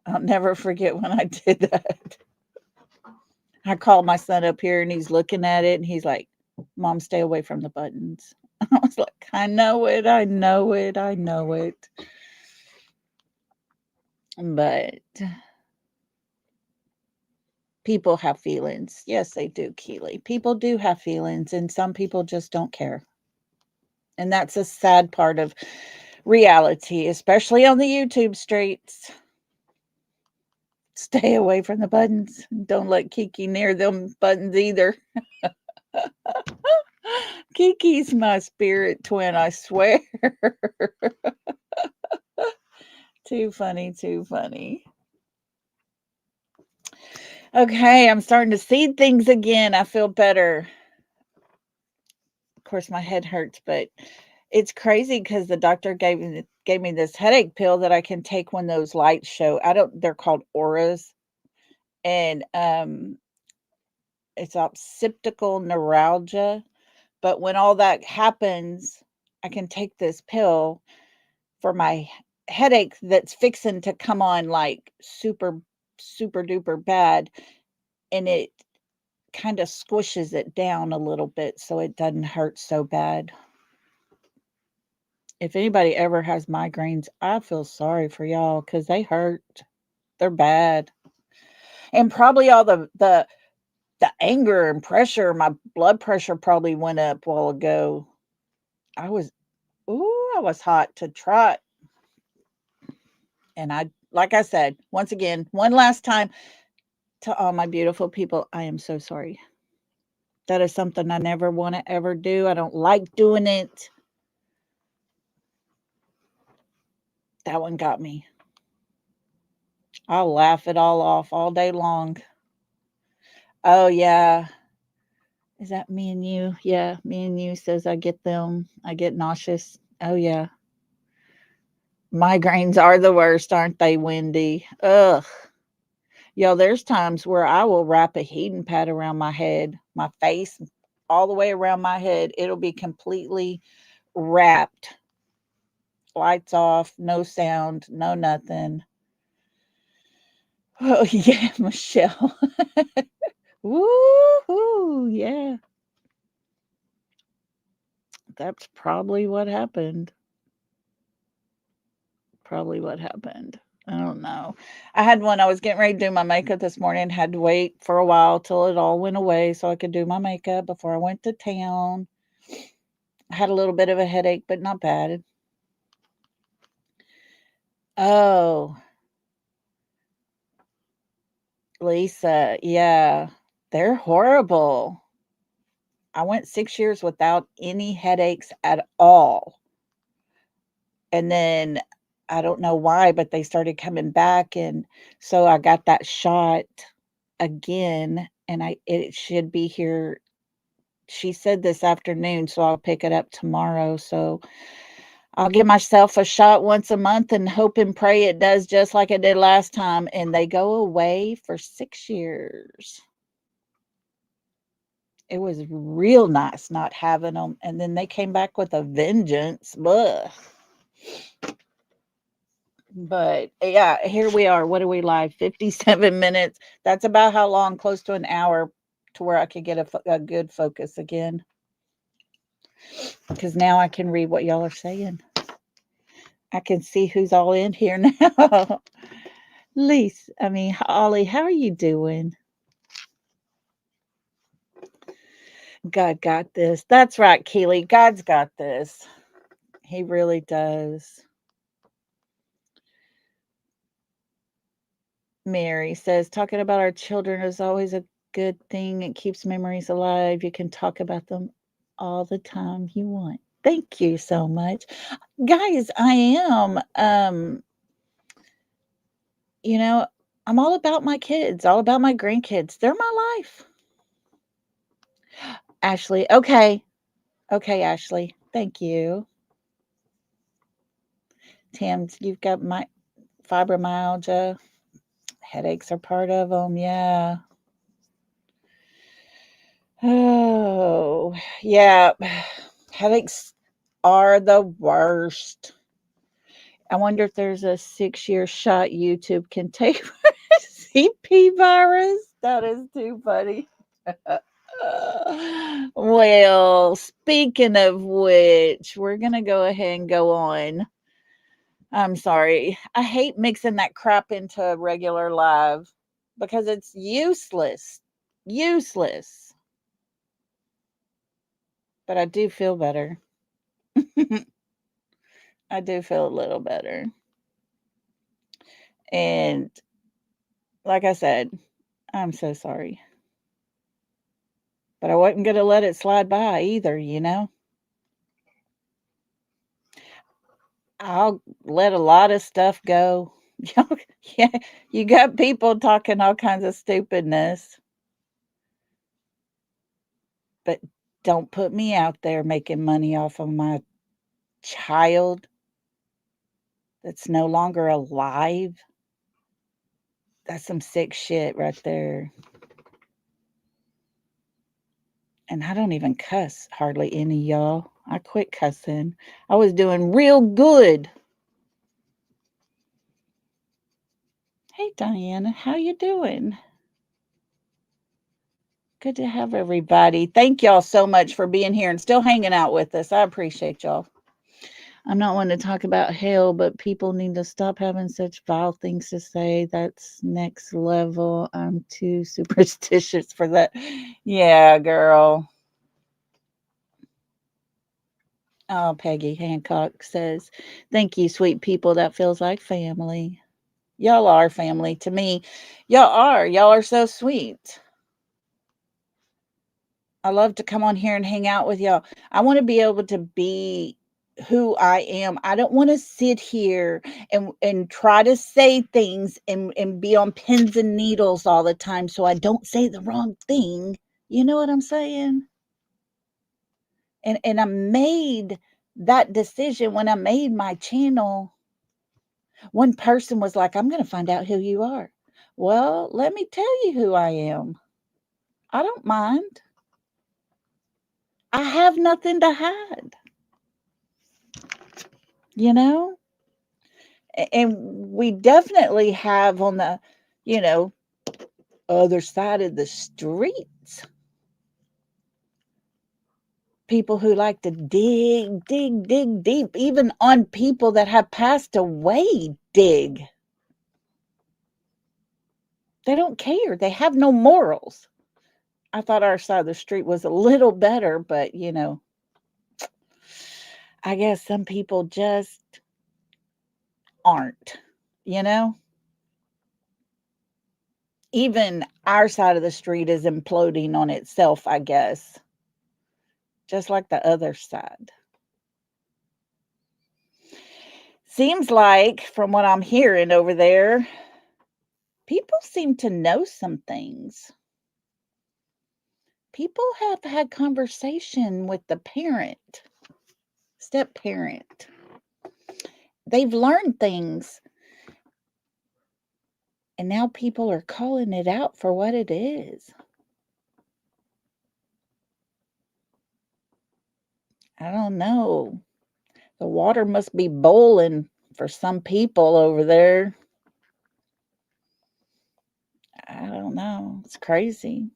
I'll never forget when I did that. I called my son up here and he's looking at it and he's like, Mom, stay away from the buttons. I was like, I know it, I know it, I know it. But people have feelings. Yes, they do, Keely. People do have feelings, and some people just don't care. And that's a sad part of reality, especially on the YouTube streets. Stay away from the buttons. Don't let Kiki near them buttons either. Kiki's my spirit twin, I swear. Too funny, too funny. Okay, I'm starting to see things again. I feel better. Of course, my head hurts, but it's crazy because the doctor gave me this headache pill that I can take when those lights show. They're called auras. And it's occipital neuralgia. But when all that happens, I can take this pill for my headache that's fixing to come on like super, super duper bad. And it kind of squishes it down a little bit so it doesn't hurt so bad. If anybody ever has migraines, I feel sorry for y'all because they hurt. They're bad. And probably all the anger and pressure, my blood pressure probably went up a while ago. I was hot to trot. And like I said, once again, one last time to all my beautiful people, I am so sorry. That is something I never want to ever do. I don't like doing it. That one got me. I'll laugh it all off all day long. Oh, yeah. Is that me and you? Yeah, me and you says I get nauseous. Oh, yeah. Migraines are the worst, aren't they, Wendy? Ugh. Yo, there's times where I will wrap a heating pad around my head, my face, all the way around my head. It'll be completely wrapped. Lights off, no sound, no nothing. Oh, yeah, Michelle. Woo-hoo, yeah. That's probably what happened. Probably what happened. I don't know. I had one, I was getting ready to do my makeup this morning, had to wait for a while till it all went away so I could do my makeup before I went to town. I had a little bit of a headache, but not bad. Oh, Lisa, yeah, they're horrible. I went 6 years without any headaches at all. And then I don't know why, but they started coming back, and so I got that shot again, and it should be here. She said this afternoon, so I'll pick it up tomorrow. So I'll give myself a shot once a month and hope and pray it does just like it did last time, and they go away for 6 years. It was real nice not having them, and then they came back with a vengeance. Ugh. But yeah, here we are. What are we live? 57 minutes. That's about how long, close to an hour, to where I could get a good focus again. Because now I can read what y'all are saying. I can see who's all in here now. Ollie, how are you doing? God got this. That's right, Keely. God's got this. He really does. Mary says, talking about our children is always a good thing. It keeps memories alive. You can talk about them all the time you want. Thank you so much. Guys, I am. I'm all about my kids, all about my grandkids. They're my life. Ashley, okay. Okay, Ashley. Thank you. Tams, you've got my fibromyalgia. Headaches are part of them. Yeah. Oh, yeah. Headaches are the worst. I wonder if there's a 6-year shot YouTube can take for CP virus. That is too funny. Well, speaking of which, we're going to go ahead and go on. I'm sorry. I hate mixing that crap into a regular live because it's useless. Useless. But I do feel better. I do feel a little better. And like I said, I'm so sorry. But I wasn't going to let it slide by either, I'll let a lot of stuff go. Yeah, you got people talking all kinds of stupidness. But don't put me out there making money off of my child that's no longer alive. That's some sick shit right there. And I don't even cuss hardly any, y'all. I quit cussing. I was doing real good. Hey, Diana, how you doing? Good to have everybody. Thank y'all so much for being here and still hanging out with us. I appreciate y'all. I'm not one to talk about hell, but people need to stop having such vile things to say. That's next level. I'm too superstitious for that. Yeah, girl. Oh, Peggy Hancock says, thank you, sweet people. That feels like family. Y'all are family to me. Y'all are so sweet. I love to come on here and hang out with y'all. I want to be able to be who I am. I don't want to sit here and try to say things and be on pins and needles all the time so I don't say the wrong thing. You know what I'm saying? And I made that decision when I made my channel. One person was like, I'm going to find out who you are. Well, let me tell you who I am. I don't mind. I have nothing to hide, you know? And we definitely have on the, you know, other side of the streets people who like to dig, dig, dig deep, even on people that have passed away, dig. They don't care. They have no morals. I thought our side of the street was a little better, but I guess some people just aren't, you know? Even our side of the street is imploding on itself, I guess, just like the other side. Seems like, from what I'm hearing over there, people seem to know some things. People have had conversation with the parent, step parent. They've learned things, and now people are calling it out for what it is. I don't know. The water must be boiling for some people over there. I don't know. It's crazy.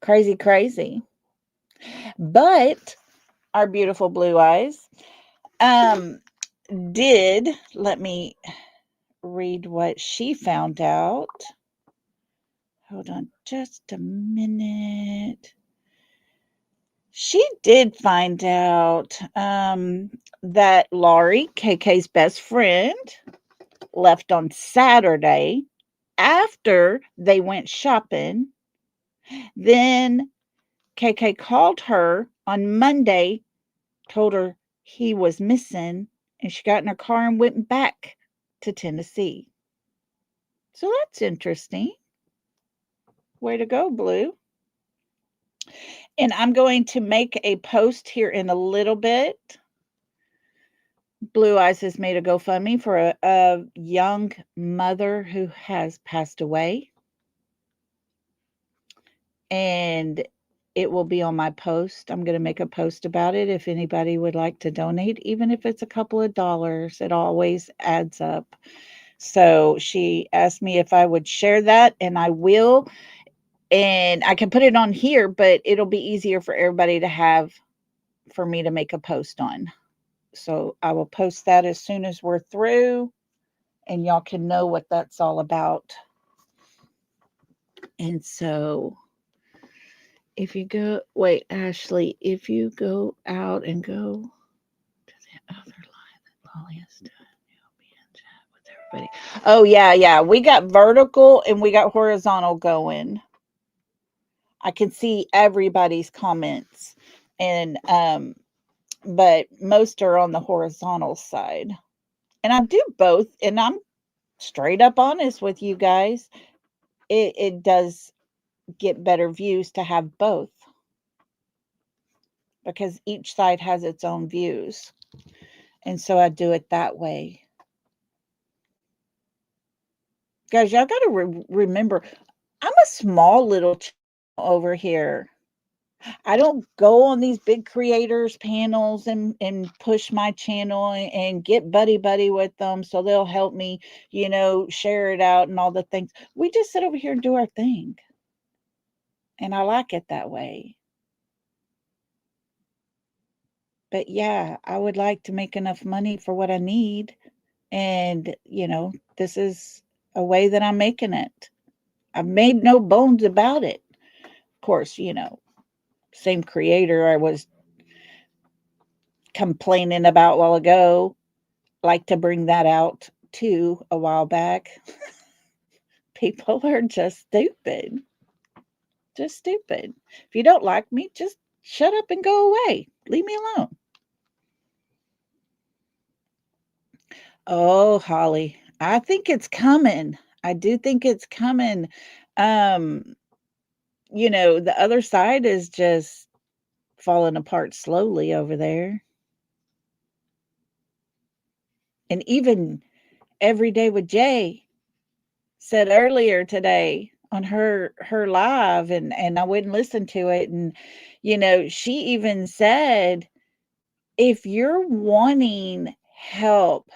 Crazy, crazy. But our beautiful Blue Eyes did, let me read what she found out. Hold on just a minute. She did find out that Laurie, KK's best friend, left on Saturday after they went shopping. Then KK called her on Monday, told her he was missing, and she got in her car and went back to Tennessee. So that's interesting. Way to go, Blue. And I'm going to make a post here in a little bit. Blue Eyes has made a GoFundMe for a young mother who has passed away. And it will be on my post. I'm going to make a post about it if anybody would like to donate, even if it's a couple of dollars. It always adds up. So she asked me if I would share that, and I will. And I can put it on here, but it'll be easier for everybody to have for me to make a post on. So I will post that as soon as we're through, and y'all can know what that's all about. And so if you go, wait, Ashley, if you go out and go to the other line that Lolly has done, you'll be in chat with everybody. Oh, yeah. We got vertical and we got horizontal going. I can see everybody's comments, and but most are on the horizontal side. And I do both, and I'm straight up honest with you guys. It does get better views to have both, because each side has its own views. And so I do it that way. Guys, y'all got to remember, I'm a small little channel over here. I don't go on these big creators panels and push my channel and get buddy with them so they'll help me, share it out and all the things. We just sit over here and do our thing. And I like it that way. But yeah, I would like to make enough money for what I need. And, this is a way that I'm making it. I've made no bones about it. Of course, same creator I was complaining about a while ago, like to bring that out too a while back. People are just stupid. Just stupid. If you don't like me, just shut up and go away. Leave me alone. Oh, Holly, I think it's coming. I do think it's coming. The other side is just falling apart slowly over there. And even Every Day with Jay, said earlier today on her live, and I wouldn't listen to it, and she even said, if you're wanting help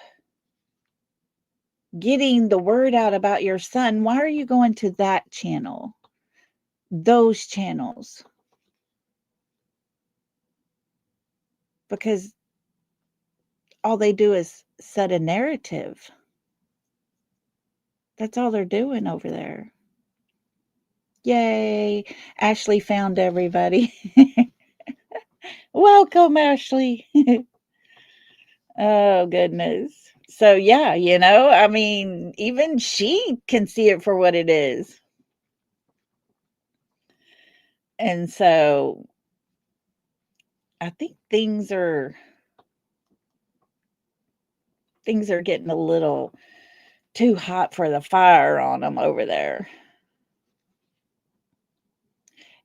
getting the word out about your son, why are you going to that channel, those channels? Because all they do is set a narrative. That's all they're doing over there. Yay, Ashley found everybody. Welcome, Ashley. Oh, goodness. So, yeah, I mean, even she can see it for what it is. And so I think things are getting a little too hot for the fire on them over there.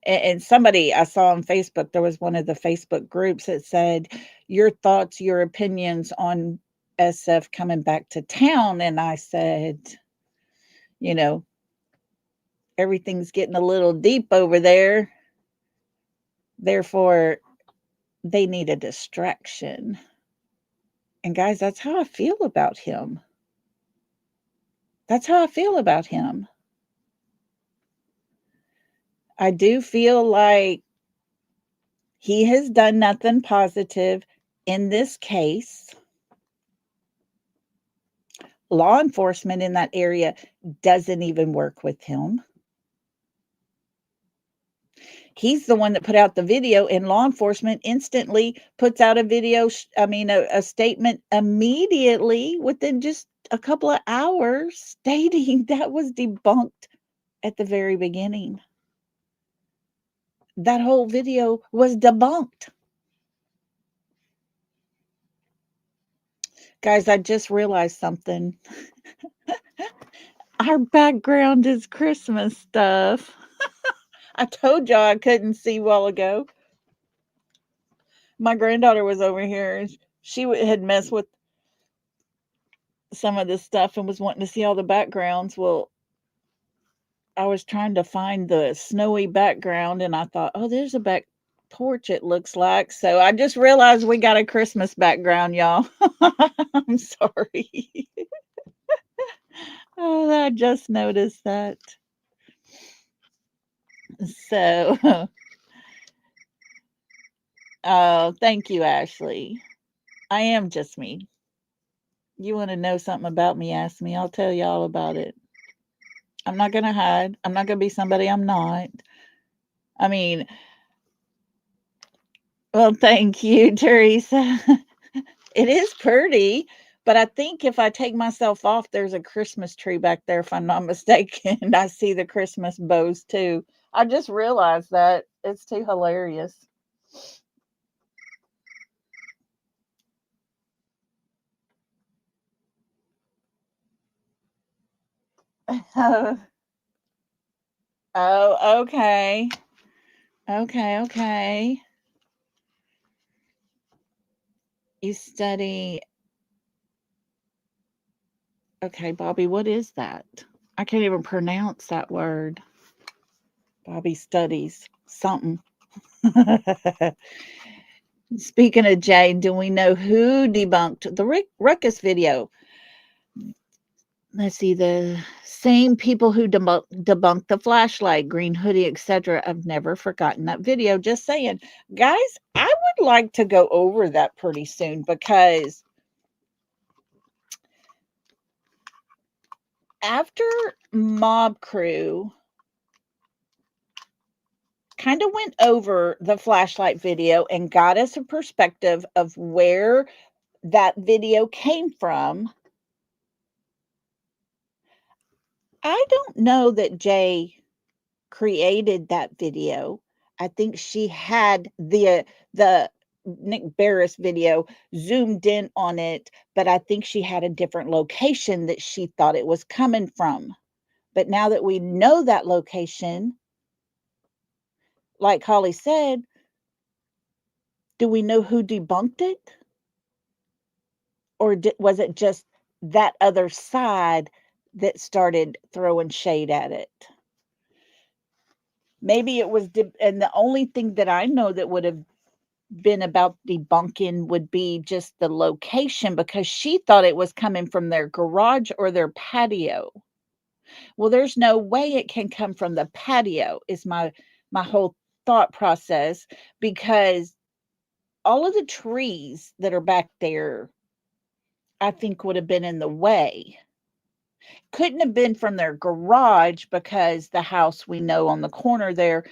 And somebody I saw on Facebook, there was one of the Facebook groups that said, your thoughts, your opinions on SF coming back to town. And I said, everything's getting a little deep over there. Therefore, they need a distraction. And guys, that's how I feel about him. That's how I feel about him. I do feel like he has done nothing positive in this case. Law enforcement in that area doesn't even work with him. He's the one that put out the video, and law enforcement instantly puts out a video, a statement immediately within just a couple of hours stating that was debunked at the very beginning. That whole video was debunked. Guys, I just realized something. Our background is Christmas stuff. I told y'all I couldn't see a while ago. My granddaughter was over here, and she had messed with some of this stuff and was wanting to see all the backgrounds. Well, I was trying to find the snowy background, and I thought, oh, there's a back porch, it looks like. So I just realized we got a Christmas background, y'all. I'm sorry. Oh, I just noticed that. So, oh, thank you, Ashley. I am just me. You want to know something about me, ask me. I'll tell you all about it. I'm not going to hide. I'm not going to be somebody I'm not. I mean, well, thank you, Teresa. It is pretty, but I think if I take myself off, there's a Christmas tree back there, if I'm not mistaken. I see the Christmas bows too. I just realized that. It's too hilarious. Oh, okay. Okay. You study. Okay, Bobby, what is that? I can't even pronounce that word. Bobby studies something. Speaking of Jay, do we know who debunked the Ruckus video? Let's see, the same people who debunked the flashlight, green hoodie, etc. I've never forgotten that video. Just saying. Guys, I would like to go over that pretty soon, because after Mob Crew kind of went over the flashlight video and got us a perspective of where that video came from, I don't know that Jay created that video. I think she had the Nick Barris video zoomed in on it, but I think she had a different location that she thought it was coming from. But now that we know that location, like Holly said, do we know who debunked it? Or was it just that other side that started throwing shade at it. Maybe it was, and the only thing that I know that would have been about debunking would be just the location, because she thought it was coming from their garage or their patio. Well, there's no way it can come from the patio, is my whole thought process, because all of the trees that are back there, I think, would have been in the way. Couldn't have been from their garage, because the house we know on the corner there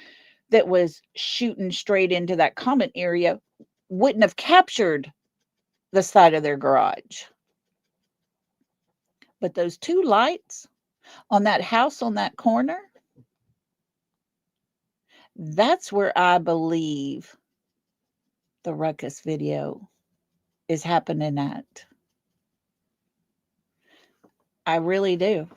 that was shooting straight into that common area wouldn't have captured the side of their garage. But those two lights on that house on that corner, that's where I believe the ruckus video is happening at. I really do.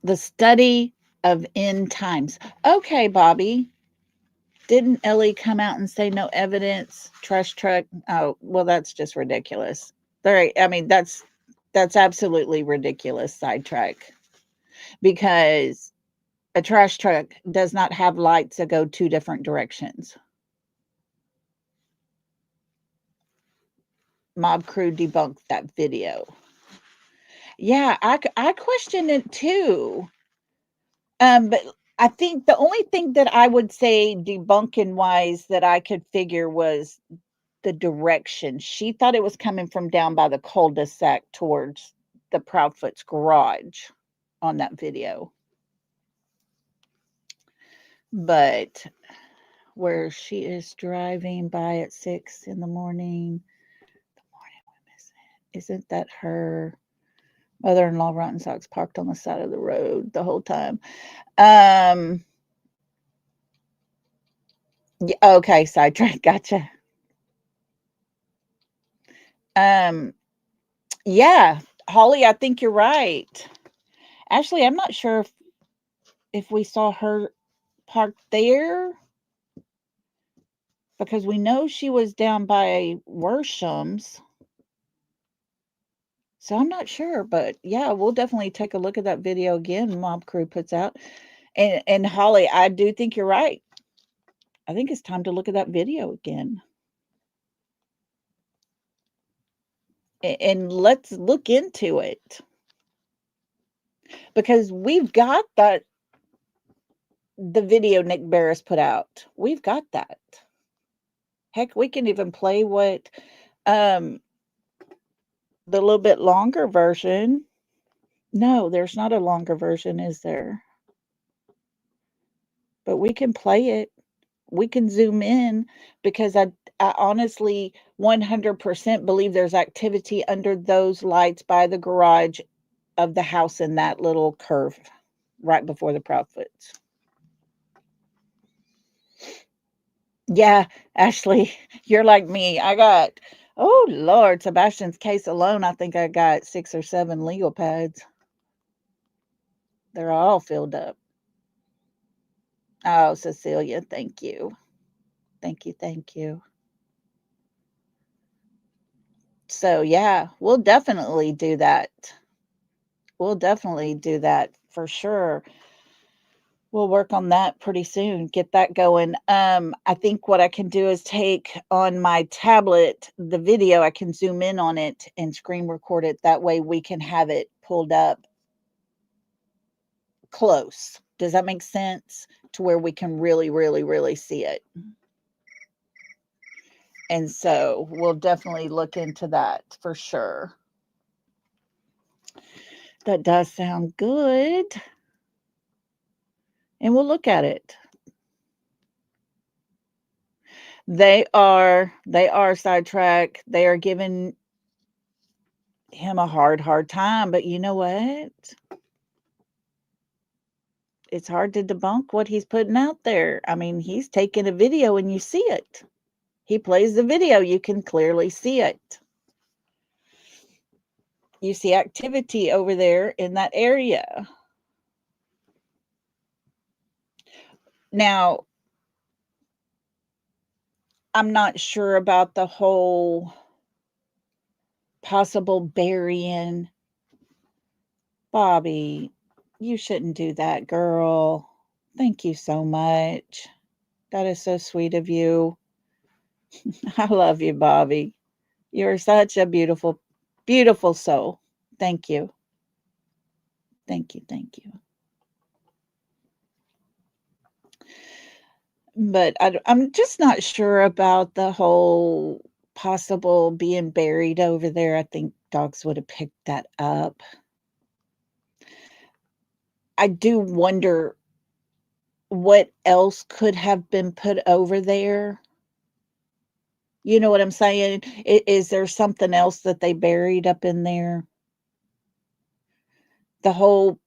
The study of end times. Okay, Bobby. Didn't Ellie come out and say no evidence? Trash truck. Oh, well, that's just ridiculous. I mean, that's absolutely ridiculous. Sidetrack. Because a trash truck does not have lights that go two different directions. Mob Crew debunked that video. Yeah, I questioned it too. But I think the only thing that I would say debunking wise that I could figure was the direction. She thought it was coming from down by the cul-de-sac towards the Proudfoot's garage on that video. But where she is driving by at 6 in the morning, isn't that her mother-in-law rotten socks parked on the side of the road the whole time? Yeah, okay, sidetrack, gotcha. Yeah, Holly, I think you're right. Actually, I'm not sure if we saw her parked there, because we know she was down by Worsham's. So I'm not sure, but yeah, we'll definitely take a look at that video again Mob Crew puts out. And Holly, I do think you're right. I think it's time to look at that video again. And let's look into it. Because we've got the video Nick Barris put out. We've got that. Heck, we can even play what the little bit longer version. No, there's not a longer version, is there? But we can play it. We can zoom in, because I honestly 100% believe there's activity under those lights by the garage of the house in that little curve right before the Proudfoots. Yeah, Ashley, you're like me. I got, oh Lord, Sebastian's case alone, I think I got 6 or 7 legal pads. They're all filled up. Oh, Cecilia, thank you. Thank you, thank you. So yeah, we'll definitely do that. We'll definitely do that for sure. We'll work on that pretty soon, get that going. I think what I can do is take on my tablet the video, I can zoom in on it and screen record it. That way we can have it pulled up close. Does that make sense? To where we can really, really, really see it. And so we'll definitely look into that for sure. That does sound good. And we'll look at it. They are sidetracked. They are giving him a hard time. But you know what? It's hard to debunk what he's putting out there. I mean, he's taking a video and you see it. He plays the video. You can clearly see it. You see activity over there in that area. Now, I'm not sure about the whole possible burying. Bobby, you shouldn't do that, girl. Thank you so much. That is so sweet of you. I love you, Bobby. You're such a beautiful, beautiful soul. Thank you. Thank you. Thank you. But I'm just not sure about the whole possible being buried over there. I think dogs would have picked that up. I do wonder what else could have been put over there. You know what I'm saying? Is there something else that they buried up in there? The whole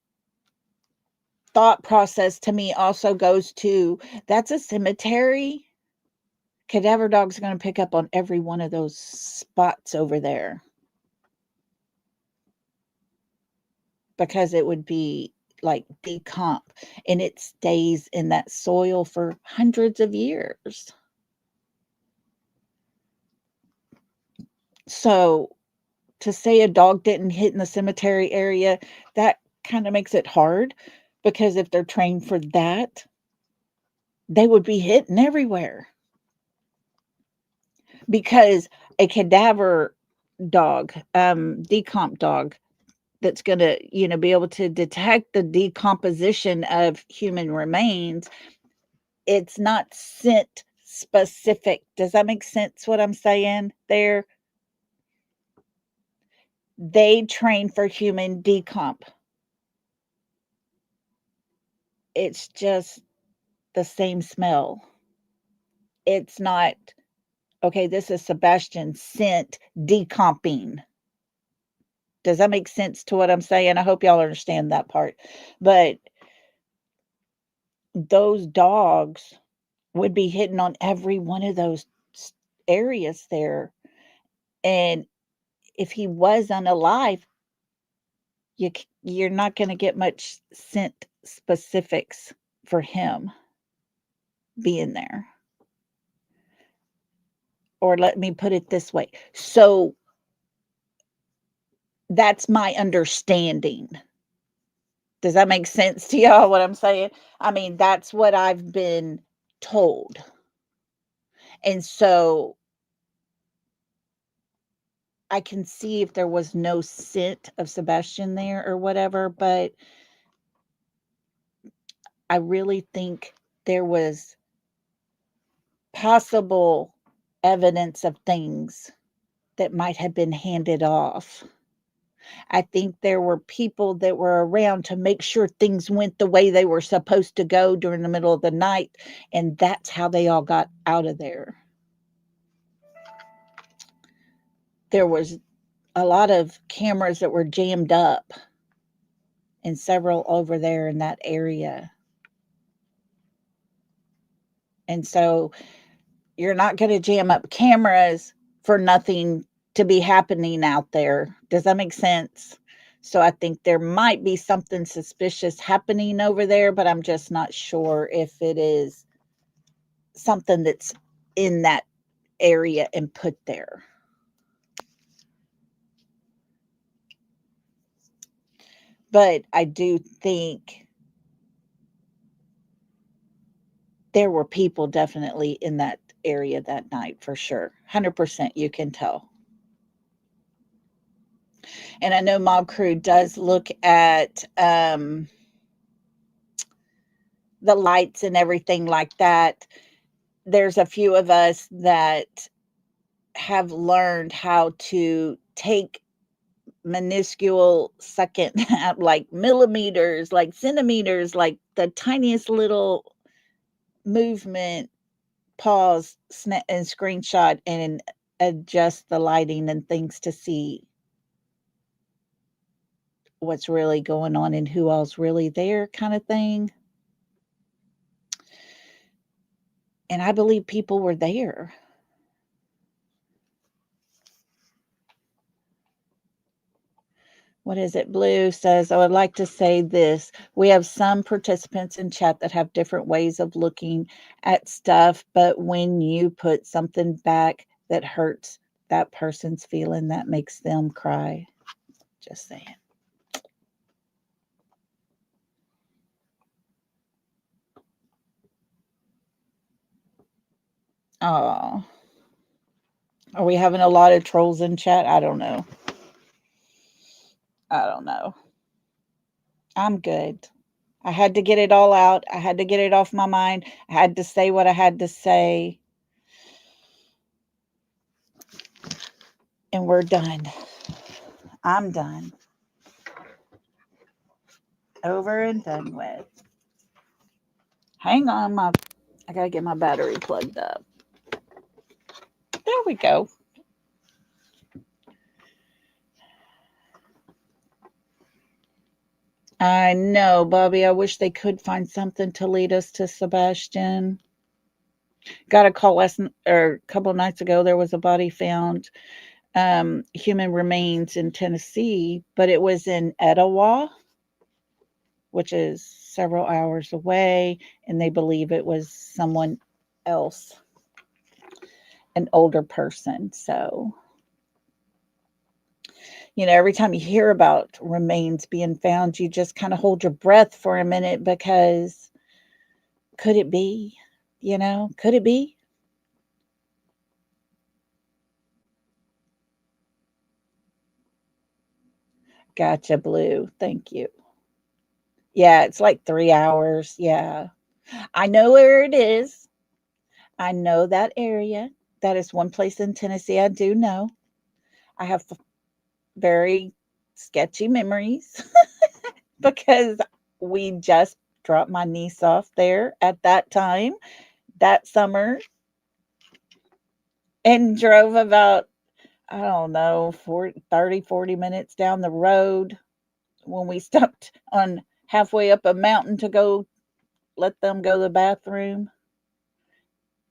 thought process to me also goes to that's a cemetery. Cadaver dogs are going to pick up on every one of those spots over there because it would be like decomp and it stays in that soil for hundreds of years. So to say a dog didn't hit in the cemetery area, that kind of makes it hard because if they're trained for that, they would be hitting everywhere. Because a cadaver dog, decomp dog, that's going to, be able to detect the decomposition of human remains, it's not scent specific. Does that make sense what I'm saying there? They train for human decomp. It's just the same smell. It's not, okay, this is Sebastian scent decomping. Does that make sense to what I'm saying? I hope y'all understand that part. But those dogs would be hitting on every one of those areas there. And if he was unalive, you're not going to get much scent specifics for him being there. Or let me put it this way. So that's my understanding. Does that make sense to y'all what I'm saying? I mean, that's what I've been told. And so I can see if there was no scent of Sebastian there or whatever, but I really think there was possible evidence of things that might have been handed off. I think there were people that were around to make sure things went the way they were supposed to go during the middle of the night, and that's how they all got out of there. There was a lot of cameras that were jammed up and several over there in that area. And so you're not going to jam up cameras for nothing to be happening out there. Does that make sense? So I think there might be something suspicious happening over there, but I'm just not sure if it is something that's in that area and put there. But I do think there were people definitely in that area that night for sure. 100% you can tell. And I know Mob Crew does look at the lights and everything like that. There's a few of us that have learned how to take minuscule second, like millimeters, like centimeters, like the tiniest little movement, pause, snap, and screenshot and adjust the lighting and things to see what's really going on and who all's really there, kind of thing. And I believe people were there. what is it? Blue says, I would like to say this. We have some participants in chat that have different ways of looking at stuff, but when you put something back that hurts that person's feeling, that makes them cry. Just saying. Oh, are we having a lot of trolls in chat? I don't know. I don't know. I'm good. I had to get it all out. I had to get it off my mind. I had to say what I had to say. And we're done. I'm done. Over and done with. Hang on, I gotta get my battery plugged up. There we go. I know, Bobby. I wish they could find something to lead us to Sebastian. Got a call a couple nights ago. There was a body found, human remains in Tennessee, but it was in Etowah, which is several hours away, and they believe it was someone else, an older person. So, every time you hear about remains being found, you just kind of hold your breath for a minute, because could it be? Could it be? Gotcha, Blue. Thank you. Yeah, it's like 3 hours. Yeah. I know where it is. I know that area. That is one place in Tennessee I do know. I have very sketchy memories because we just dropped my niece off there at that time, that summer, and drove about, I don't know, 40 minutes down the road when we stopped on halfway up a mountain to go let them go to the bathroom.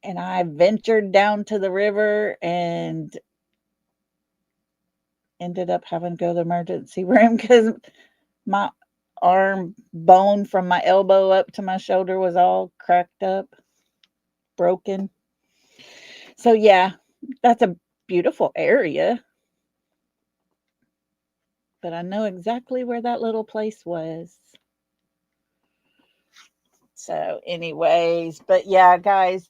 And I ventured down to the river and ended up having to go to the emergency room because my arm bone from my elbow up to my shoulder was all cracked up, broken. So yeah, that's a beautiful area. But I know exactly where that little place was. So anyways, but yeah, guys,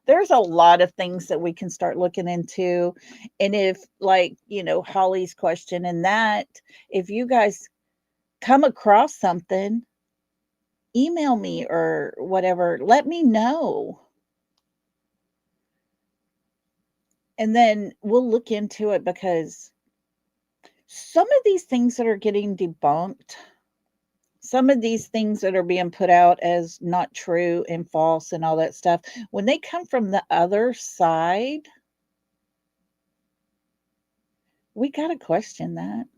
there's a lot of things that we can start looking into. And if, like, Holly's question and that, if you guys come across something, email me or whatever, let me know. And then we'll look into it, because some of these things that are getting debunked, some of these things that are being put out as not true and false and all that stuff, when they come from the other side, we got to question that.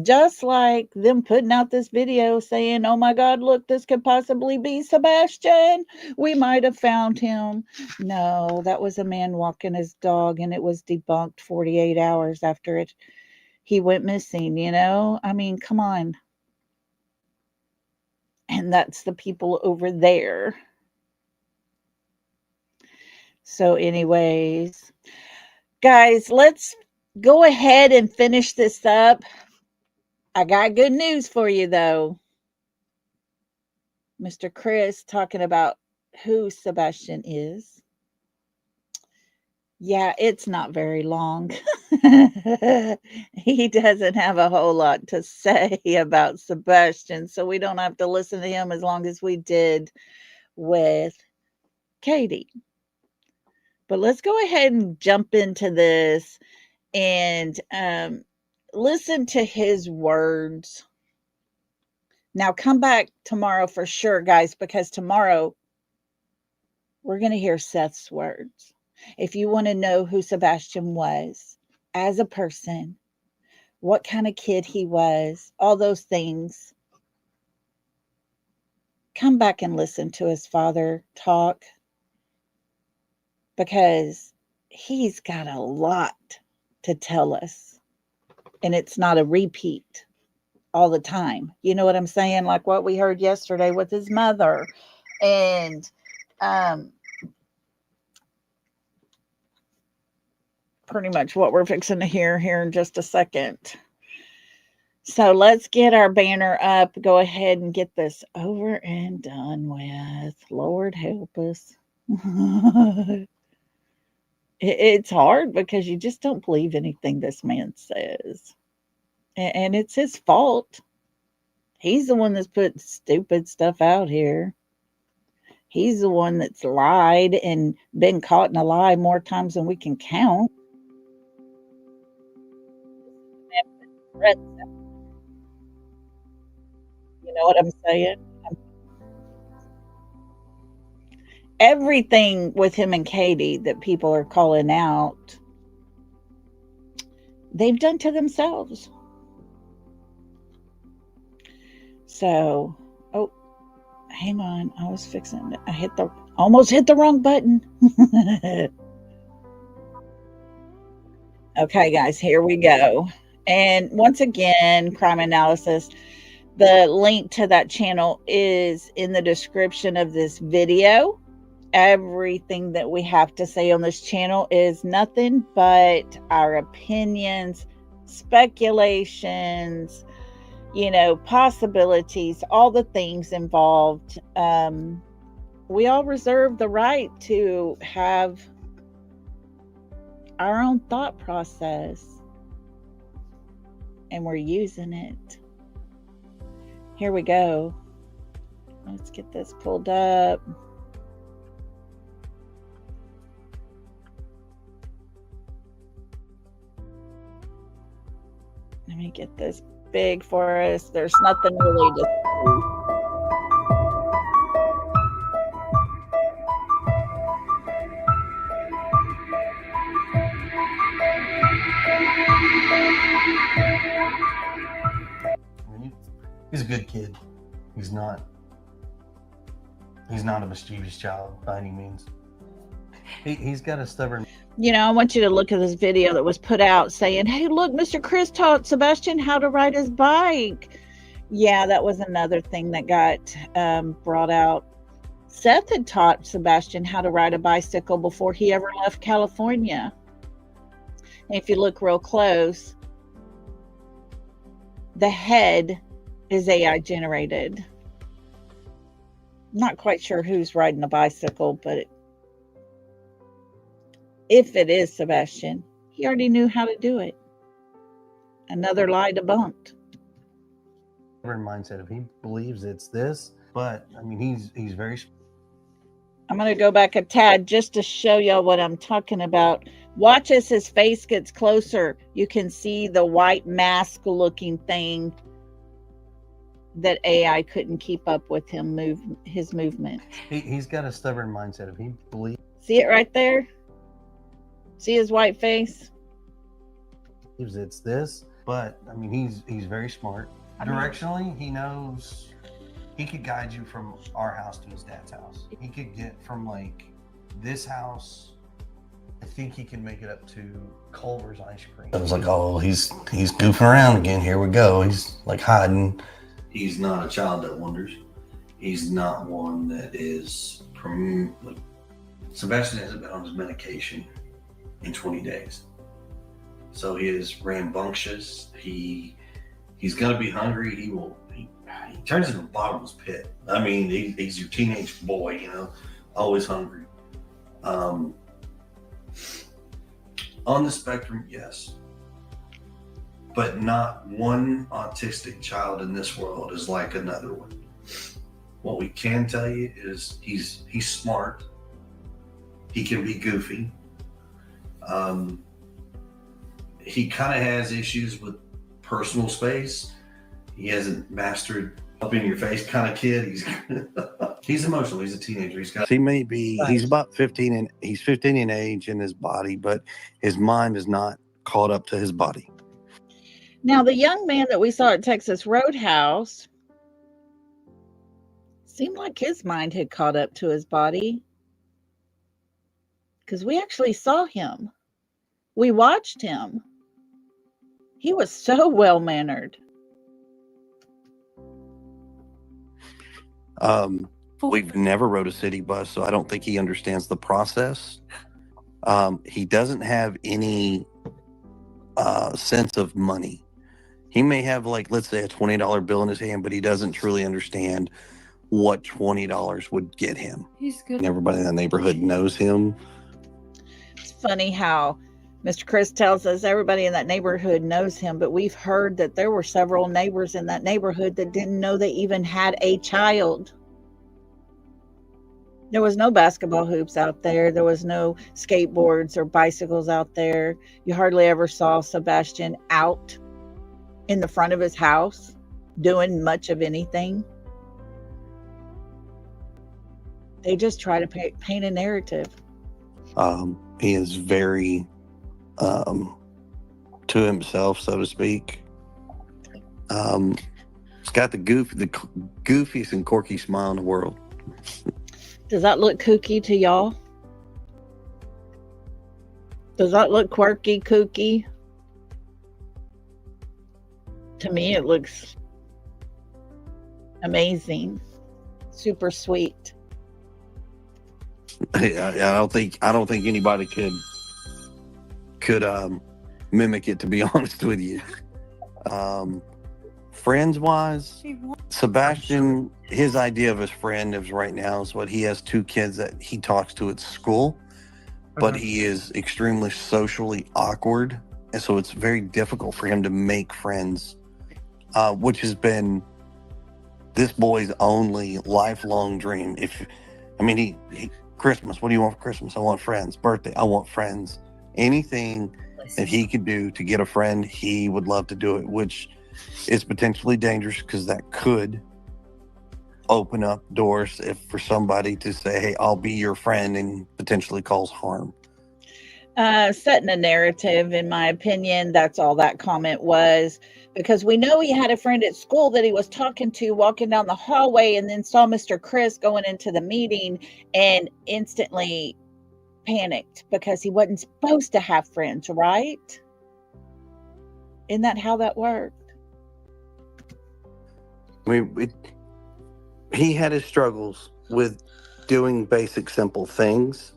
Just like them putting out this video saying, oh my God, look, this could possibly be Sebastian. We might have found him. No, that was a man walking his dog, and it was debunked 48 hours after he went missing, I mean, come on. And that's the people over there. So anyways, guys, let's go ahead and finish this up. I got good news for you, though. Mr. Chris talking about who Sebastian is. Yeah, it's not very long. He doesn't have a whole lot to say about Sebastian, so we don't have to listen to him as long as we did with Katie. But let's go ahead and jump into this and listen to his words. Now, come back tomorrow for sure, guys, because tomorrow we're going to hear Seth's words. If you want to know who Sebastian was as a person, what kind of kid he was, all those things, come back and listen to his father talk, because he's got a lot to tell us, and it's not a repeat all the time. You know what I'm saying? Like what we heard yesterday with his mother, and pretty much what we're fixing to hear here in just a second. So let's get our banner up. Go ahead and get this over and done with. Lord help us. It's hard because you just don't believe anything this man says. And it's his fault. He's the one that's put stupid stuff out here. He's the one that's lied and been caught in a lie more times than we can count. You know what I'm saying? Everything with him and Katie that people are calling out, they've done to themselves. So, oh, hang on. I was fixing it. I almost hit the wrong button. Okay, guys, here we go. And once again, Crime Analysis, the link to that channel is in the description of this video. Everything that we have to say on this channel is nothing but our opinions, speculations, possibilities, all the things involved. We all reserve the right to have our own thought process, and we're using it. Here we go. Let's get this pulled up. Let me get this big for us. There's nothing really to see. He's a good kid. He's not a mischievous child by any means. He's got a stubborn. I want you to look at this video that was put out saying, hey, look, Mr. Chris taught Sebastian how to ride his bike. Yeah, that was another thing that got brought out. Seth had taught Sebastian how to ride a bicycle before he ever left California. And if you look real close, the head is AI generated. Not quite sure who's riding a bicycle, but if it is Sebastian, he already knew how to do it. Another lie debunked. Mindset of he believes it's this, but I mean he's very. I'm going to go back a tad just to show y'all what I'm talking about. Watch as his face gets closer. You can see the white mask looking thing that AI couldn't keep up with his movement. He's got a stubborn mindset of he believes. See it right there? See his white face? It's this, but I mean he's very smart. Directionally, he knows he could guide you from our house to his dad's house. He could get from like this house. I think he can make it up to Culver's ice cream. I was like, oh, he's goofing around again. Here we go. He's like hiding. He's not a child that wonders. He's not one that is like Sebastian hasn't been on his medication in 20 days. So he is rambunctious. He's gonna be hungry. He turns into a bottomless pit. I mean, he's your teenage boy, always hungry. On the spectrum, yes. But not one autistic child in this world is like another one. What we can tell you is he's smart. He can be goofy. He kind of has issues with personal space. He hasn't mastered up in your face kind of kid. He's emotional. He's a teenager. He's about 15 and he's 15 in age in his body, but his mind is not caught up to his body. Now, the young man that we saw at Texas Roadhouse seemed like his mind had caught up to his body, because we actually saw him. We watched him. He was so well mannered. We've never rode a city bus, so I don't think he understands the process. He doesn't have any sense of money. He may have, like, let's say a $20 bill in his hand, but he doesn't truly understand what $20 would get him. He's good. And everybody in the neighborhood knows him. It's funny how Mr. Chris tells us everybody in that neighborhood knows him, but we've heard that there were several neighbors in that neighborhood that didn't know they even had a child. There was no basketball hoops out there. There was no skateboards or bicycles out there. You hardly ever saw Sebastian out in the front of his house doing much of anything. They just try to paint a narrative. He is very to himself, so to speak. He's got the goofiest and quirky smile in the world. Does that look kooky to y'all? Does that look quirky, kooky? To me, it looks amazing. Super sweet. I don't think anybody could mimic it, to be honest with you. Friends wise, Sebastian, his idea of his friend is right now is what he has 2 kids that he talks to at school, but he is extremely socially awkward, and so it's very difficult for him to make friends, which has been this boy's only lifelong dream. He Christmas, what do you want for Christmas? I want friends. Birthday, I want friends. Anything that he could do to get a friend, he would love to do it, which is potentially dangerous because that could open up doors for somebody to say, hey, I'll be your friend, and potentially cause harm. Setting a narrative, in my opinion. That's all that comment was, because we know he had a friend at school that he was talking to walking down the hallway, and then saw Mr. Chris going into the meeting and instantly panicked because he wasn't supposed to have friends, right? Isn't that how that worked? I mean, he had his struggles with doing basic, simple things.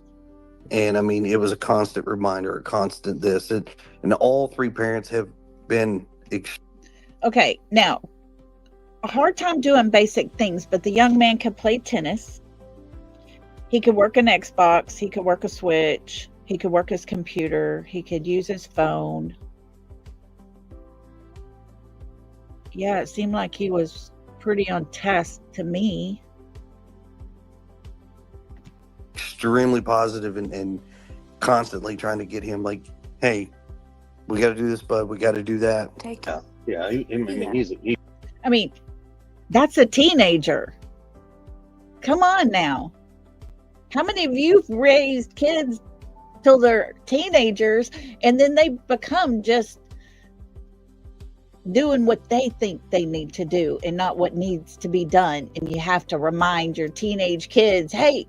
And I mean, it was a constant reminder, a constant this. And all 3 parents have been. Okay, now, a hard time doing basic things, but the young man could play tennis. He could work an Xbox. He could work a Switch. He could work his computer. He could use his phone. Yeah, it seemed like he was pretty on task to me. Extremely positive and constantly trying to get him, like, hey, we got to do this, bud. We got to do that. I mean, that's a teenager. Come on now. How many of you have raised kids till they're teenagers and then they become just doing what they think they need to do and not what needs to be done? And you have to remind your teenage kids, hey,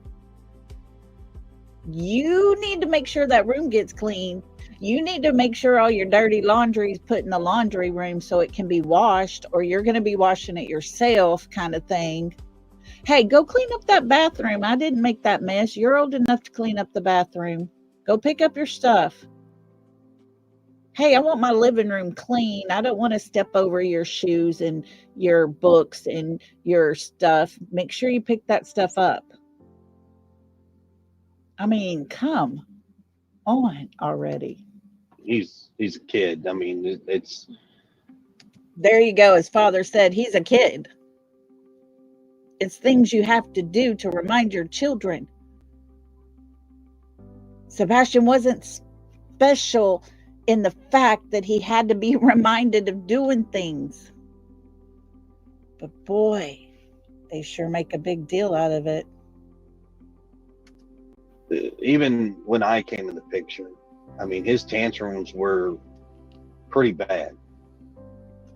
you need to make sure that room gets clean. You need to make sure all your dirty laundry is put in the laundry room so it can be washed, or you're going to be washing it yourself, kind of thing. Hey, go clean up that bathroom. I didn't make that mess. You're old enough to clean up the bathroom. Go pick up your stuff. Hey, I want my living room clean. I don't want to step over your shoes and your books and your stuff. Make sure you pick that stuff up. I mean, come on already. He's a kid. I mean, it's. There you go. His father said he's a kid. It's things you have to do to remind your children. Sebastian wasn't special in the fact that he had to be reminded of doing things. But boy, they sure make a big deal out of it. Even when I came in the picture, I mean, his tantrums were pretty bad.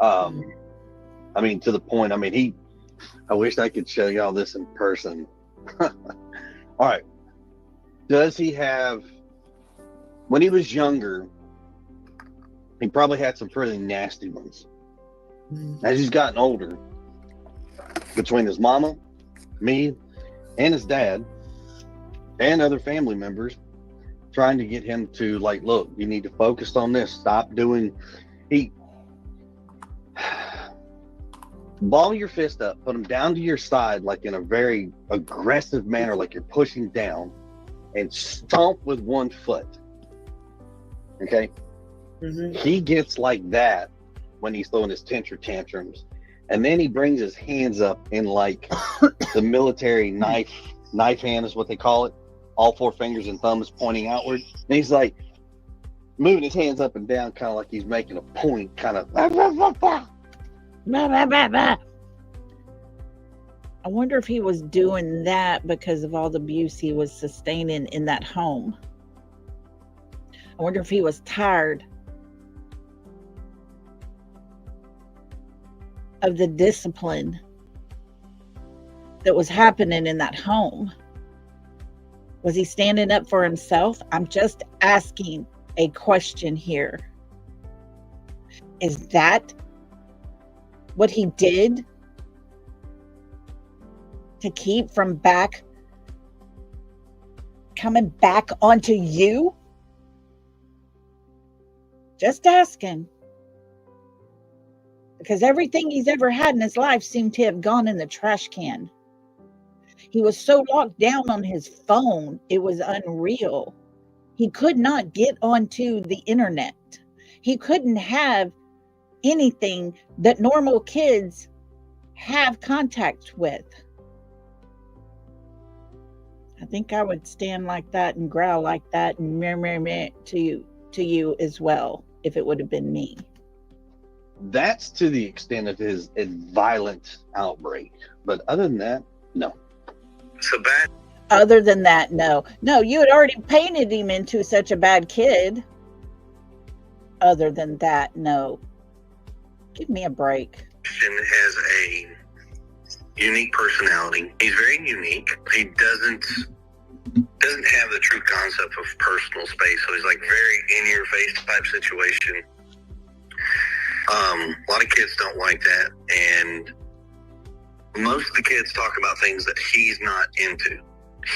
I mean, to the point, I mean, I wish I could show y'all this in person. All right. Does he have, when he was younger, He probably had some pretty nasty ones. As he's gotten older, between his mama, me, and his dad, and other family members, trying to get him to, like, look, you need to focus on this. Stop doing. Ball your fist up, put them down to your side, like in a very aggressive manner, like you're pushing down, and stomp with one foot. Okay? He gets like that when he's throwing his tantrums. And then he brings his hands up in like the military knife hand is what they call it. All 4 fingers and thumbs pointing outward. And he's like moving his hands up and down, kind of like he's making a point, kind of. I wonder if he was doing that because of all the abuse he was sustaining in that home. I wonder if he was tired of the discipline that was happening in that home. Was he standing up for himself? I'm just asking a question here. Is that what he did to keep from coming back onto you? Just asking. Because everything he's ever had in his life seemed to have gone in the trash can. He was so locked down on his phone, it was unreal. He could not get onto the internet. He couldn't have anything that normal kids have contact with. I think I would stand like that and growl like that and meh to you as well if it would have been me. That's to the extent of his violent outbreak. But other than that, no. So bad. Other than that, no. No, you had already painted him into such a bad kid. Other than that, no. Give me a break. Has a unique personality. He's very unique. He doesn't have the true concept of personal space. So he's like very in your face type situation. A lot of kids don't like that, and most of the kids talk about things that he's not into.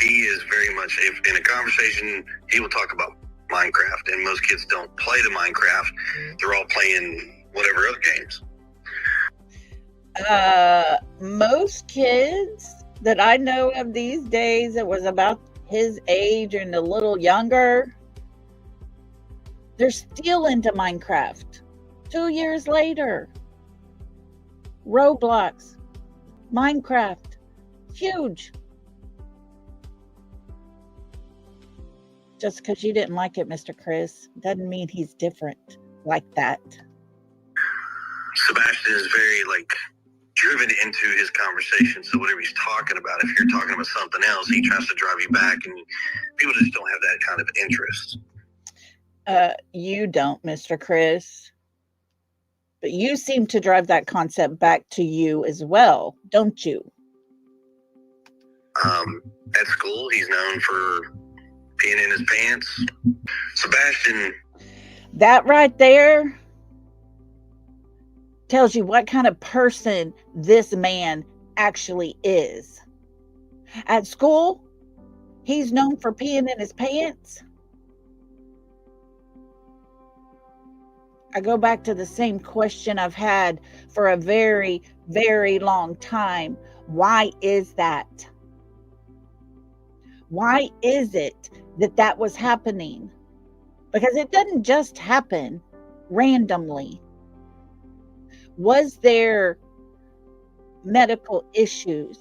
He is very much, if in a conversation, he will talk about Minecraft, and most kids don't play the Minecraft. They're all playing whatever other games. Most kids that I know of these days that was about his age and a little younger, they're still into Minecraft. 2 years later, Roblox, Minecraft, huge. Just because you didn't like it, Mr. Chris, doesn't mean he's different like that. Sebastian is very driven into his conversation. So whatever he's talking about, if you're talking about something else, he tries to drive you back, and people just don't have that kind of interest. You don't, Mr. Chris. But you seem to drive that concept back to you as well, don't you? At school, he's known for peeing in his pants. Sebastian. That right there tells you what kind of person this man actually is. At school, he's known for peeing in his pants. I go back to the same question I've had for a very, very long time. Why is that? Why is it that was happening? Because it doesn't just happen randomly. Was there medical issues?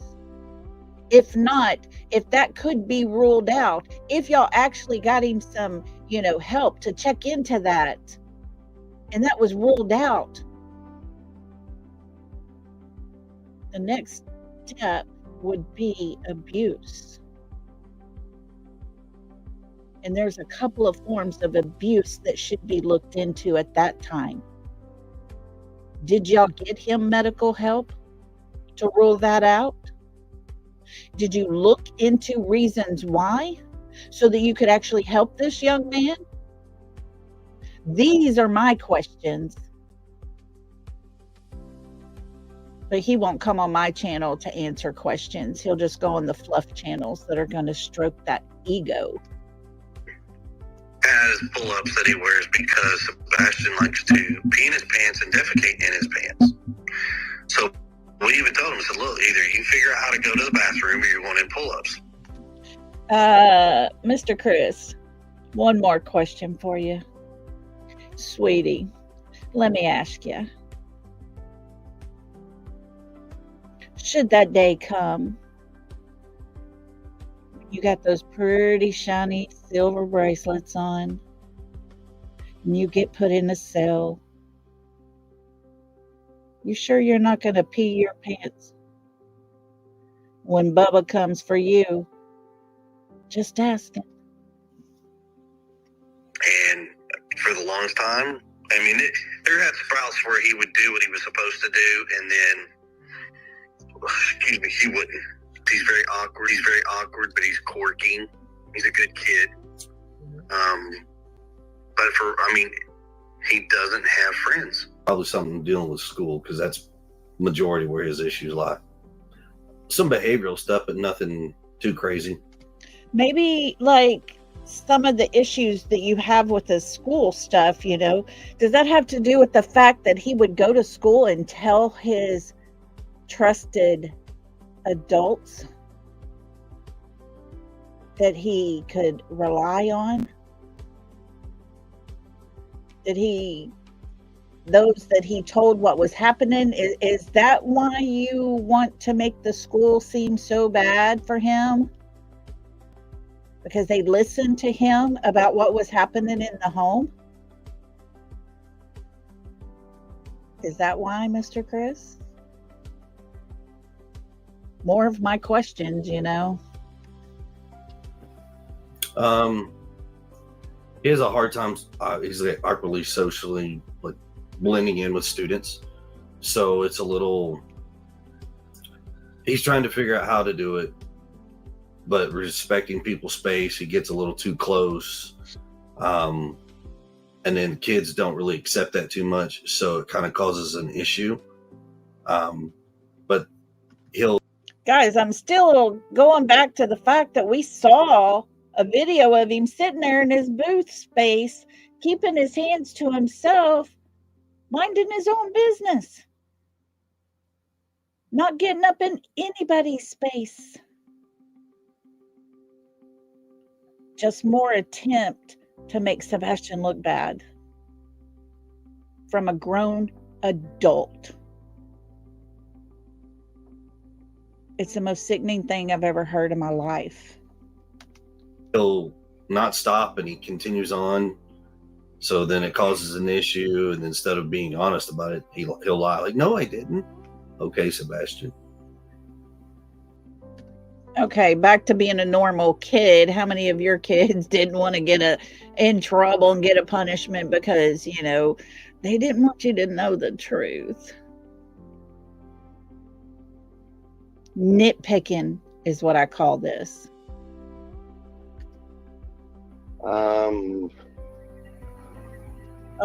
If not, if that could be ruled out, if y'all actually got him some, help to check into that, and that was ruled out, the next step would be abuse. And there's a couple of forms of abuse that should be looked into at that time. Did y'all get him medical help to rule that out? Did you look into reasons why so that you could actually help this young man? These are my questions. But he won't come on my channel to answer questions. He'll just go on the fluff channels that are going to stroke that ego. Has pull-ups that he wears because Sebastian likes to pee in his pants and defecate in his pants. So we even told him, I said, look, either you figure out how to go to the bathroom or you're going in pull-ups. Mr. Chris, one more question for you. Sweetie, let me ask you. Should that day come, you got those pretty shiny silver bracelets on, and you get put in a cell, you sure you're not going to pee your pants? When Bubba comes for you, just ask him. And for the longest time, I mean, there had sprouts where he would do what he was supposed to do, and then, excuse me, he wouldn't. He's very awkward, but he's quirky. He's a good kid. He doesn't have friends. Probably something dealing with school, because that's majority where his issues lie. Some behavioral stuff, but nothing too crazy. Maybe like some of the issues that you have with the school stuff, you know, does that have to do with the fact that he would go to school and tell his trusted adults that he could rely on? Those that he told what was happening, is that why you want to make the school seem so bad for him? Because they listened to him about what was happening in the home? Is that why, Mr. Chris? More of my questions, you know. He has a hard time. He's awkwardly socially like blending in with students, so it's a little. He's trying to figure out how to do it, but respecting people's space. He gets a little too close, and then kids don't really accept that too much, so it kind of causes an issue. But he'll. Guys, I'm still going back to the fact that we saw a video of him sitting there in his booth space, keeping his hands to himself, minding his own business, not getting up in anybody's space. Just more attempt to make Sebastian look bad from a grown adult. It's the most sickening thing I've ever heard in my life. He'll not stop and he continues on. So then it causes an issue. And instead of being honest about it, he'll lie. Like, no, I didn't. Okay, Sebastian. Okay, back to being a normal kid. How many of your kids didn't want to get in trouble and get a punishment because, you know, they didn't want you to know the truth? Nitpicking is what I call this.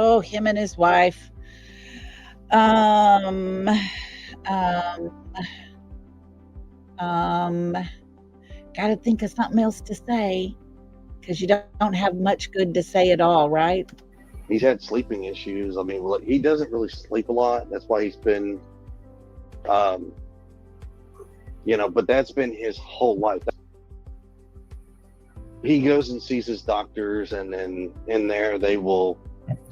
Oh, him and his wife. Gotta think of something else to say, because you don't have much good to say at all, right? He's had sleeping issues. I mean, he doesn't really sleep a lot. That's why he's been, but that's been his whole life. He goes and sees his doctors, and then in there they will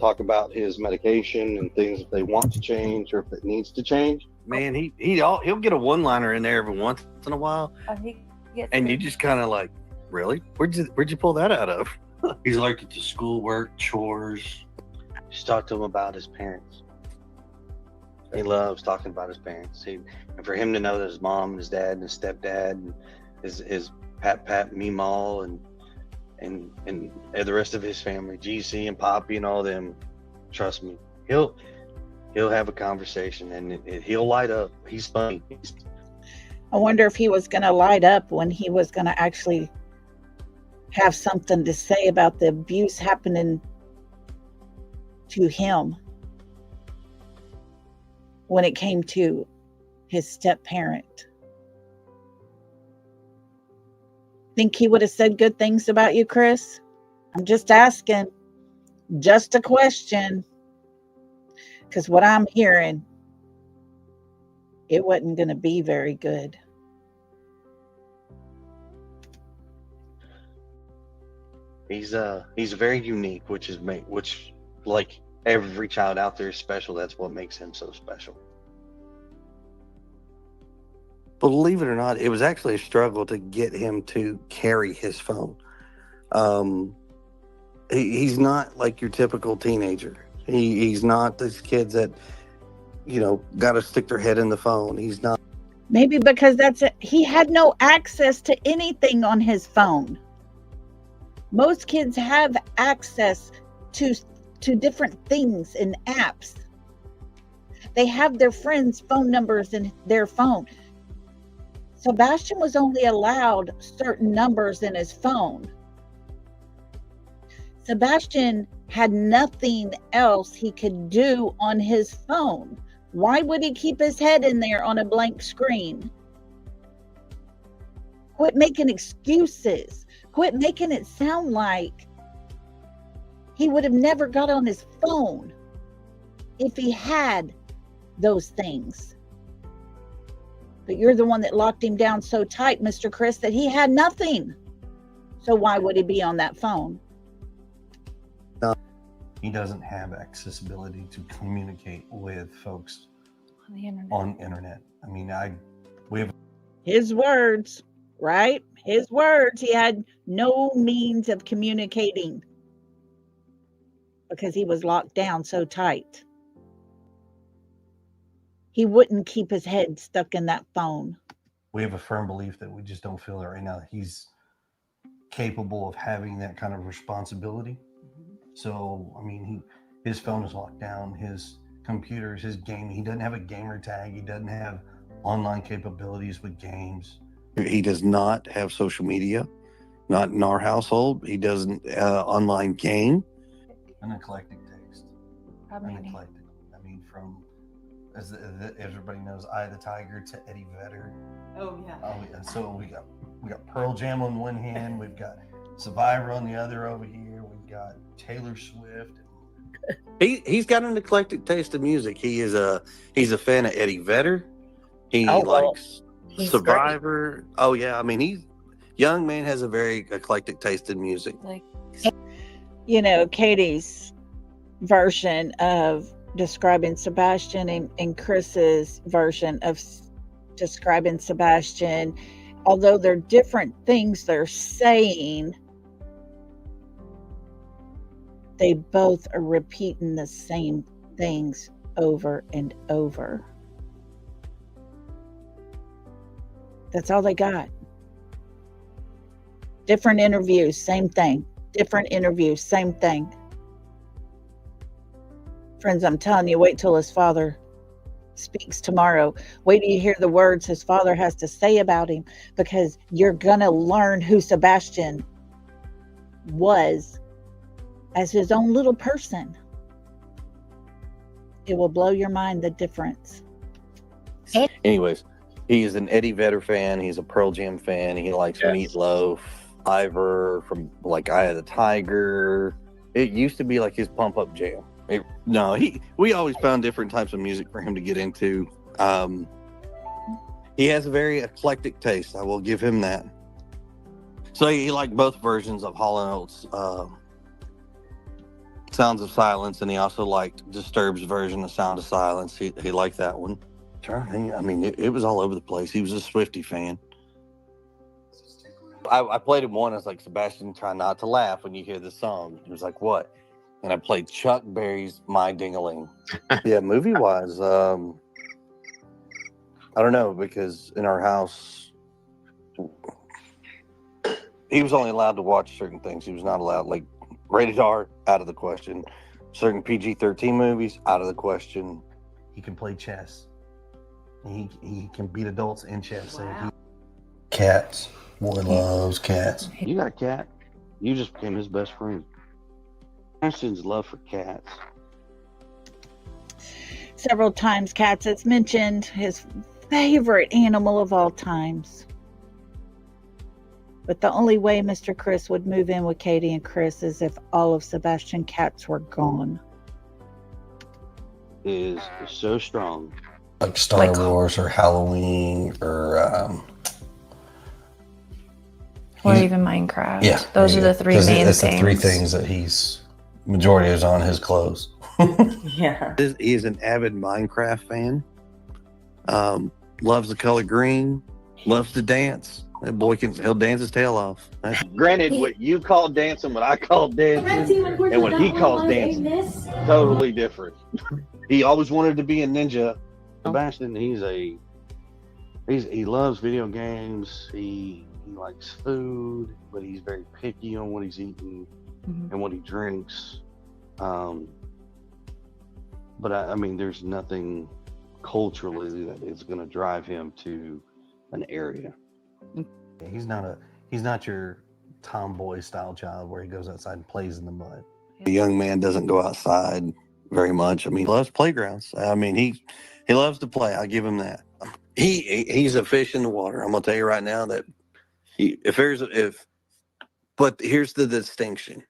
talk about his medication and things if they want to change or if it needs to change. Man, he'll get a one-liner in there every once in a while, and you just kind of like, really? Where'd you pull that out of? He's allergic to schoolwork, chores. Just talk to him about his parents. He loves talking about his parents. And for him to know that his mom and his dad and his stepdad and his Pat, Meemaw and the rest of his family, GC and Poppy and all them, trust me, he'll have a conversation and he'll light up. He's funny. I wonder if he was going to light up when he was going to actually have something to say about the abuse happening to him when it came to his step parent? Think he would have said good things about you, Chris? I'm just asking, just a question, because what I'm hearing, it wasn't going to be very good. He's very unique, which like every child out there is special. That's what makes him so special. Believe it or not, it was actually a struggle to get him to carry his phone. He's not like your typical teenager. He's not these kids that, got to stick their head in the phone. He's not. Maybe because he had no access to anything on his phone. Most kids have access to different things and apps. They have their friends' phone numbers in their phone. Sebastian was only allowed certain numbers in his phone. Sebastian had nothing else he could do on his phone. Why would he keep his head in there on a blank screen? Quit making excuses. Quit making it sound like he would have never got on his phone if he had those things. But you're the one that locked him down so tight, Mr. Chris, that he had nothing. So why would he be on that phone? He doesn't have accessibility to communicate with folks On the internet. on internet. I mean, we have His words, right? His words. He had no means of communicating because he was locked down so tight. He wouldn't keep his head stuck in that phone. we have a firm belief that we just don't feel that right now he's capable of having that kind of responsibility. So, I mean, his phone is locked down, his computers, his game. He doesn't have a gamer tag. He doesn't have online capabilities with games. He does not have social media, not in our household. He doesn't online game. An eclectic taste. How An many? eclectic. I mean, from as everybody knows, Eye of the Tiger to Eddie Vedder. Oh yeah. Oh yeah. So we got Pearl Jam on one hand, we've got Survivor on the other over here. We've got Taylor Swift. He's got an eclectic taste of music. He's a fan of Eddie Vedder. He Oh, well, likes he's Survivor. Oh yeah, I mean young man has a very eclectic taste in music. Like, Katie's version of describing Sebastian and Chris's version of describing Sebastian, although they're different things they're saying, they both are repeating the same things over and over. That's all they got. Different interviews, same thing. Different interviews, same thing. Friends, I'm telling you, wait till his father speaks tomorrow. Wait till you hear the words his father has to say about him, because you're going to learn who Sebastian was as his own little person. It will blow your mind, the difference. Anyways, he is an Eddie Vedder fan. He's a Pearl Jam fan. He likes Meatloaf, Ivor from like Eye of the Tiger. It used to be like his pump up jam. We always found different types of music for him to get into. He has a very eclectic taste. I will give him that. So he liked both versions of Hall & Oates, Sounds of Silence, and he also liked Disturbed's version of Sound of Silence. He liked that one. I mean, it was all over the place. He was a Swiftie fan. I played him one. I was like, Sebastian, try not to laugh when you hear this song. He was like, what? And I played Chuck Berry's My Ding-a-Ling. Yeah, movie-wise, I don't know, because in our house, he was only allowed to watch certain things. He was not allowed, like, rated R, out of the question. Certain PG-13 movies, out of the question. He can play chess. He can beat adults in chess. Wow. Cats. Boy loves cats. You got a cat. You just became his best friend. Ashton's love for cats Several times, Katz has mentioned his favorite animal of all times. But the only way Mr. Chris would move in with Katie and Chris is if all of Sebastian cats were gone. Is so strong. Like Star Wars or Halloween or or even Minecraft. Yeah, those are the three main it's things. the three things that he's majority is on his clothes. Yeah. He is an avid Minecraft fan. Loves the color green. Loves to dance. That boy he'll dance his tail off. Granted, what you call dancing, what I call dancing, and what he calls dancing, totally different. He always wanted to be a ninja. Sebastian, he loves video games. He likes food, but he's very picky on what he's eating and what he drinks. But I mean, there's nothing culturally that is going to drive him to an area. He's not your tomboy style child where he goes outside and plays in the mud. The young man doesn't go outside very much. I mean, he loves playgrounds. I mean, he loves to play. I give him that. He's a fish in the water. I'm gonna tell you right now that but here's the distinction.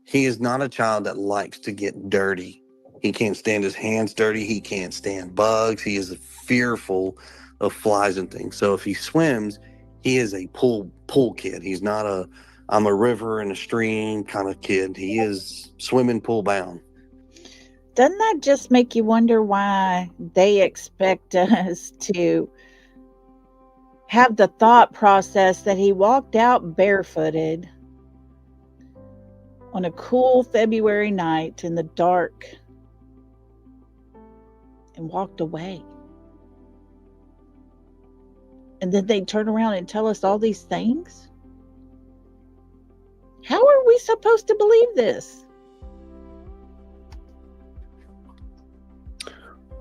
He is not a child that likes to get dirty. He can't stand his hands dirty. He can't stand bugs. He is fearful of flies and things. So if he swims, he is a pool kid. He's not I'm a river and a stream kind of kid. He is swimming pool bound. Doesn't that just make you wonder why they expect us to have the thought process that he walked out barefooted on a cool February night in the dark and walked away? And then they turn around and tell us all these things? How are we supposed to believe this?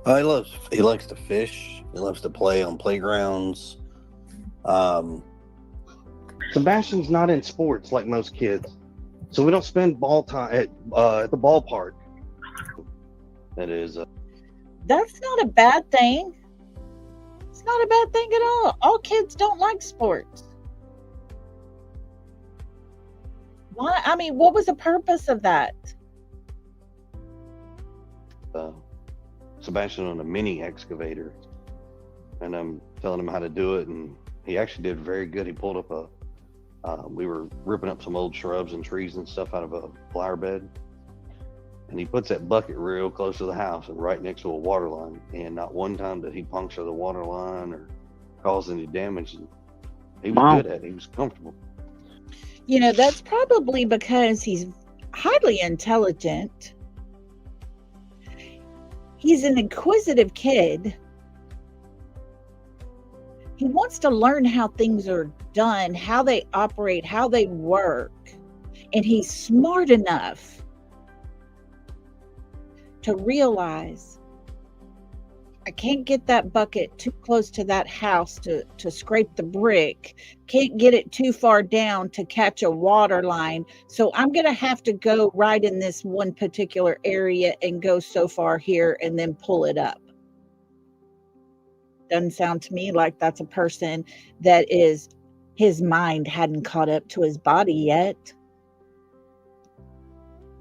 He likes to fish. He loves to play on playgrounds. Sebastian's not in sports like most kids, so we don't spend ball time at the ballpark. That is. That's not a bad thing. It's not a bad thing at all. All kids don't like sports. Why? I mean, what was the purpose of that? Sebastian on a mini excavator, and I'm telling him how to do it, and he actually did very good. He pulled up we were ripping up some old shrubs and trees and stuff out of a flower bed, and he puts that bucket real close to the house and right next to a water line, and not one time did he puncture the water line or cause any damage. And he was good at it. He was comfortable. You know, that's probably because he's highly intelligent. He's an inquisitive kid. He wants to learn how things are done, how they operate, how they work. And he's smart enough to realize I can't get that bucket too close to that house to scrape the brick. Can't get it too far down to catch a water line. So I'm going to have to go right in this one particular area and go so far here and then pull it up. Doesn't sound to me like that's a person that is, his mind hadn't caught up to his body yet.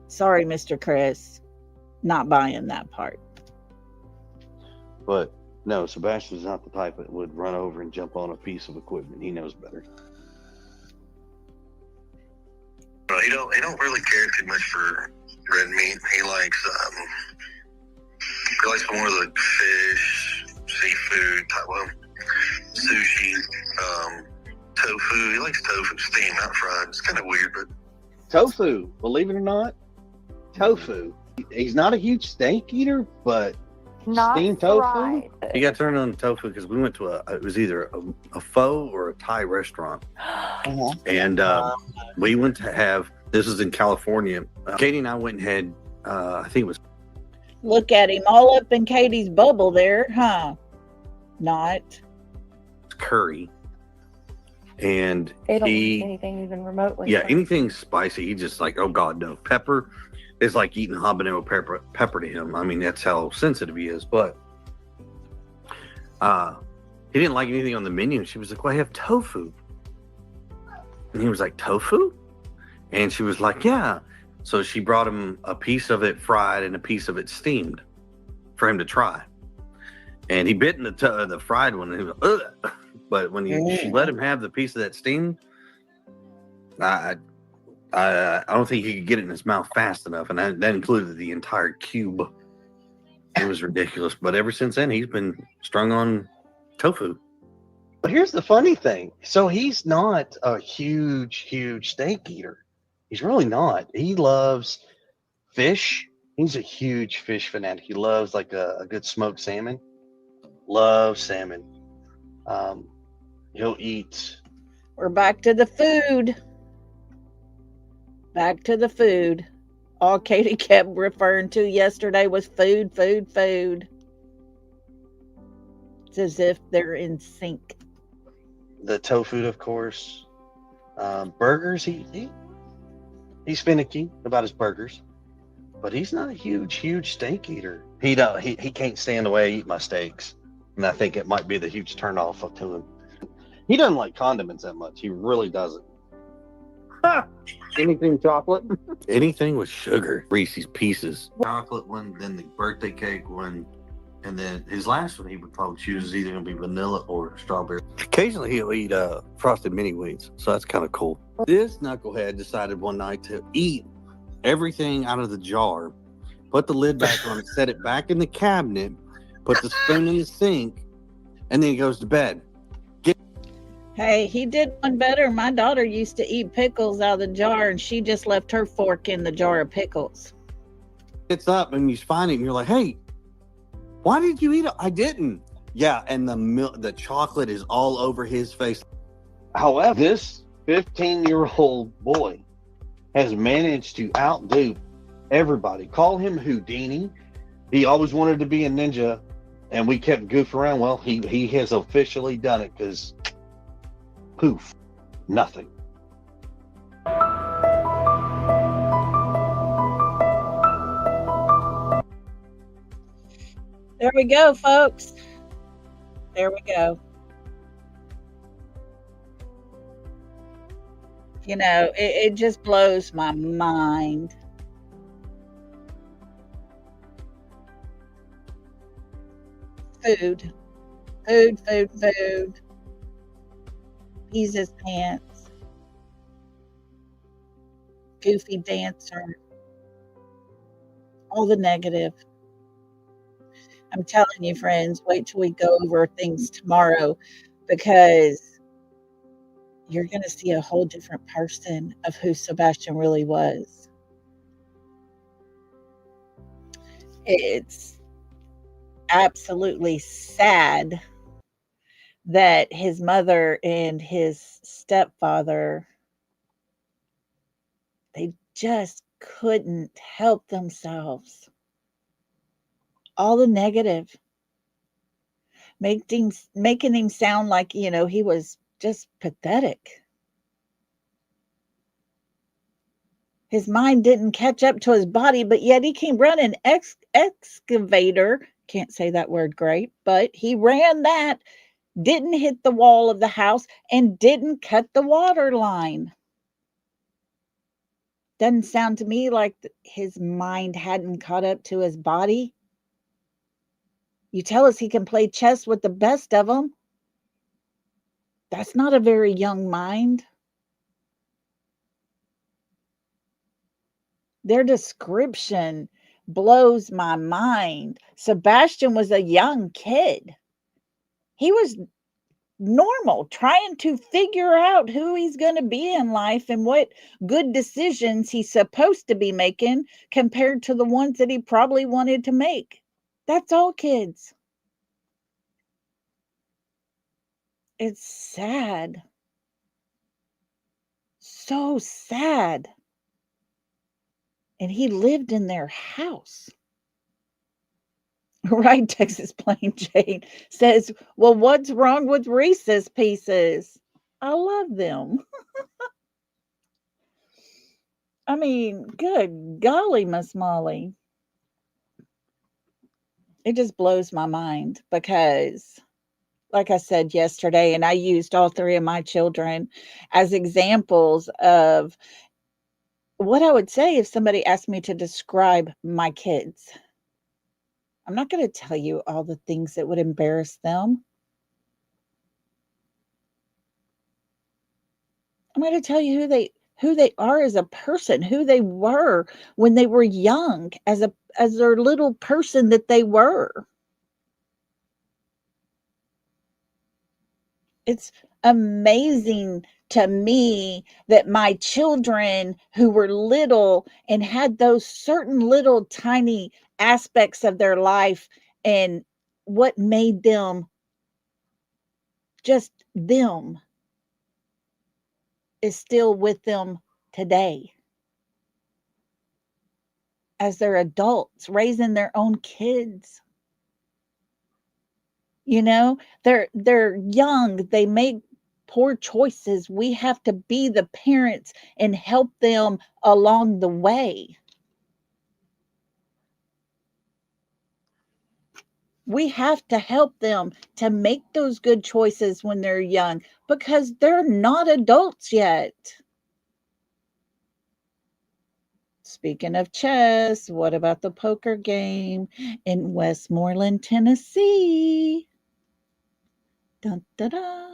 Sorry, Mr. Chris. Not buying that part. But no, Sebastian's not the type that would run over and jump on a piece of equipment. He knows better. Well, he don't really care too much for red meat. He likes more of the fish, seafood, sushi, tofu. He likes tofu steamed, not fried. It's kind of weird, but Tofu, believe it or not, tofu. He's not a huge steak eater, but Not steamed tofu. fried. He got turned on tofu because we went to it was either a pho or a Thai restaurant. And we went to have, this is in California. Katie and I went and had, I think it was Look at him all up in Katie's bubble there, huh? Not. curry. And They don't he, like anything even remotely. yeah, spicy. anything spicy, he just like, oh God, no. Pepper, is like eating habanero pepper to him. I mean, that's how sensitive he is. But he didn't like anything on the menu. She was like, well, I have tofu. And he was like, tofu? And she was like, yeah. So she brought him a piece of it fried and a piece of it steamed for him to try. And he bit in the fried one, and he was ugh. But when she let him have the piece of that steamed, I don't think he could get it in his mouth fast enough, and that included the entire cube. It was ridiculous. But ever since then, he's been strung on tofu. But here's the funny thing. So he's not a huge steak eater. He's really not. He loves fish. He's a huge fish fanatic. He loves like a good smoked salmon. Loves salmon. He'll eat. We're back to the food. Back to the food. All Katie kept referring to yesterday was food, food, food. It's as if they're in sync. The tofu, of course. Burgers, he's finicky about his burgers, but he's not a huge steak eater. He can't stand the way I eat my steaks, and I think it might be the huge turnoff to him. He doesn't like condiments that much. He really doesn't. Anything chocolate? Anything with sugar. Reese's Pieces. Chocolate one, then the birthday cake one, and then his last one he would probably choose is either going to be vanilla or strawberry. Occasionally he'll eat frosted mini wheats, so that's kind of cool. This knucklehead decided one night to eat everything out of the jar, put the lid back on it, set it back in the cabinet, put the spoon in the sink, and then he goes to bed. Hey, he did one better. My daughter used to eat pickles out of the jar, and she just left her fork in the jar of pickles. Gets up and you find it, and you're like, "Hey, why did you eat it?" I didn't. Yeah, and the chocolate is all over his face. However, this 15-year-old boy has managed to outdo everybody. Call him Houdini. He always wanted to be a ninja, and we kept goofing around. Well, he has officially done it because poof, nothing. There we go, folks. There we go. You know, it just blows my mind. Food. Pees his pants. Goofy dancer. All the negative. I'm telling you, friends, wait till we go over things tomorrow, because you're going to see a whole different person of who Sebastian really was. It's absolutely sad that his mother and his stepfather, they just couldn't help themselves. All the negative, making him sound like, you know, he was just pathetic. His mind didn't catch up to his body, but yet he can run an excavator. Can't say that word great, but he ran that, didn't hit the wall of the house, and didn't cut the water line. Doesn't sound to me like his mind hadn't caught up to his body. You tell us he can play chess with the best of them. That's not a very young mind. Their description blows my mind. Sebastian was a young kid. He was normal, trying to figure out who he's going to be in life and what good decisions he's supposed to be making compared to the ones that he probably wanted to make. That's all kids. It's sad. So sad. And he lived in their house. Right, Texas Plain Jane says, well, what's wrong with Reese's Pieces? I love them. I mean, good golly, Miss Molly. It just blows my mind because, like I said yesterday, and I used all three of my children as examples of what I would say if somebody asked me to describe my kids. I'm not going to tell you all the things that would embarrass them. I'm going to tell you who they are as a person, who they were when they were young, as their little person that they were. It's amazing to me that my children who were little and had those certain little tiny aspects of their life and what made them just them is still with them today as they're adults raising their own kids. You know, they're young, they make poor choices. We have to be the parents and help them along the way. We have to help them to make those good choices when they're young because they're not adults yet. Speaking of chess, what about the poker game in Westmoreland, Tennessee? Dun, da, da.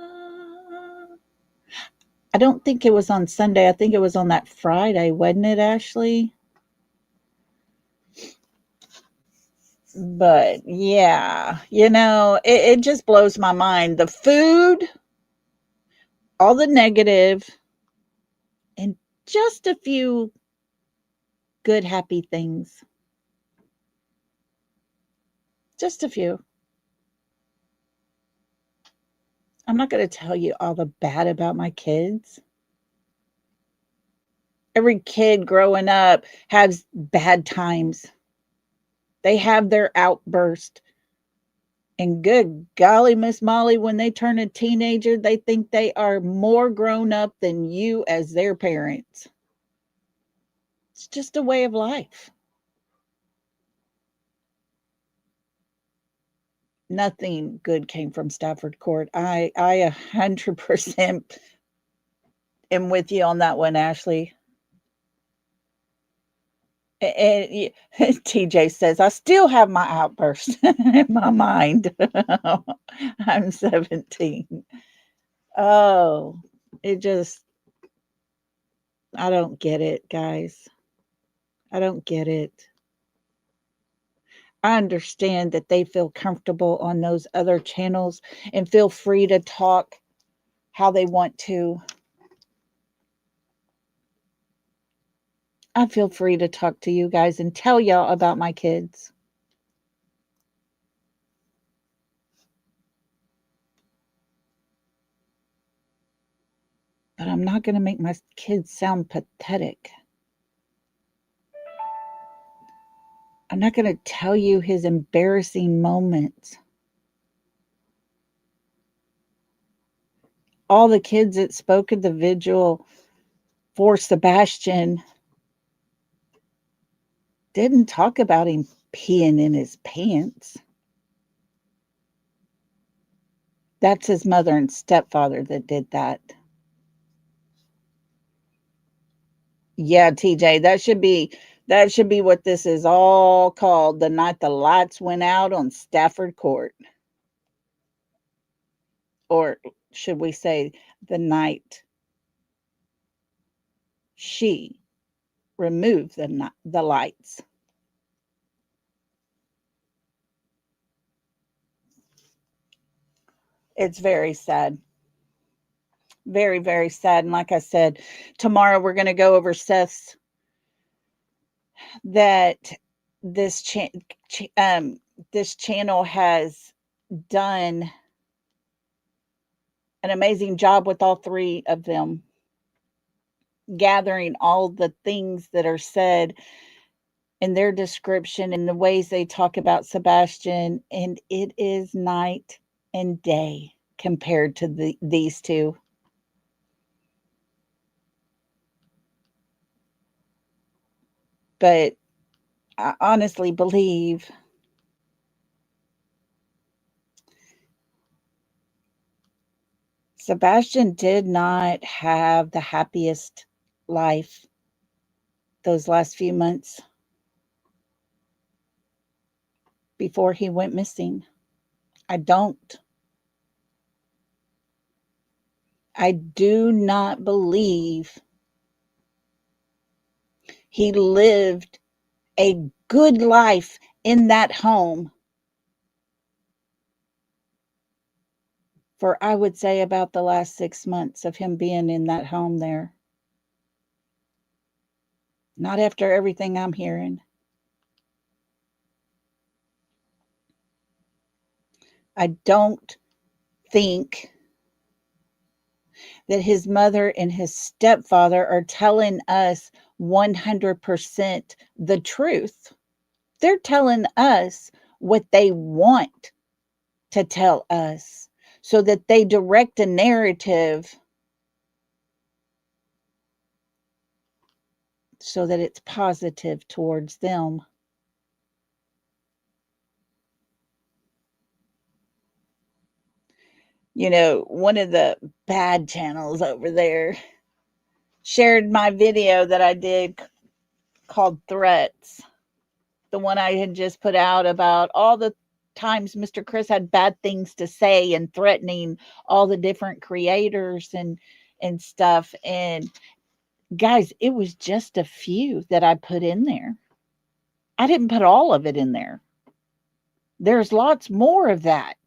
I don't think it was on Sunday. I think it was on that Friday, wasn't it, Ashley? But yeah, it just blows my mind. The food, all the negative, and just a few good, happy things. Just a few. I'm not going to tell you all the bad about my kids. Every kid growing up has bad times. They have their outburst. And good golly, Miss Molly, when they turn a teenager, they think they are more grown up than you as their parents. It's just a way of life. Nothing good came from Stafford Court. I 100% am with you on that one, Ashley. And TJ says, I still have my outburst in my mind. I'm 17. Oh, I don't get it, guys. I don't get it. I understand that they feel comfortable on those other channels and feel free to talk how they want to. I feel free to talk to you guys and tell y'all about my kids. But I'm not going to make my kids sound pathetic. I'm not going to tell you his embarrassing moments. All the kids that spoke at the vigil for Sebastian didn't talk about him peeing in his pants. That's his mother and stepfather that did that. Yeah, TJ, that should be what this is all called, the night the lights went out on Stafford Court. Or should we say the night she removed the lights. It's very sad. Very, very sad. And like I said, tomorrow we're going to go over Seth's that this this channel has done an amazing job with all three of them, gathering all the things that are said in their description and the ways they talk about Sebastian, and it is night and day compared to these two. But I honestly believe Sebastian did not have the happiest life those last few months before he went missing. I don't. I do not believe he lived a good life in that home for, I would say, about the last 6 months of him being in that home there. Not after everything I'm hearing. I don't think that his mother and his stepfather are telling us 100% the truth. They're telling us what they want to tell us so that they direct a narrative so that it's positive towards them. You know, one of the bad channels over there shared my video that I did called Threats. The one I had just put out about all the times Mr. Chris had bad things to say and threatening all the different creators and stuff. And guys, it was just a few that I put in there. I didn't put all of it in there. There's lots more of that.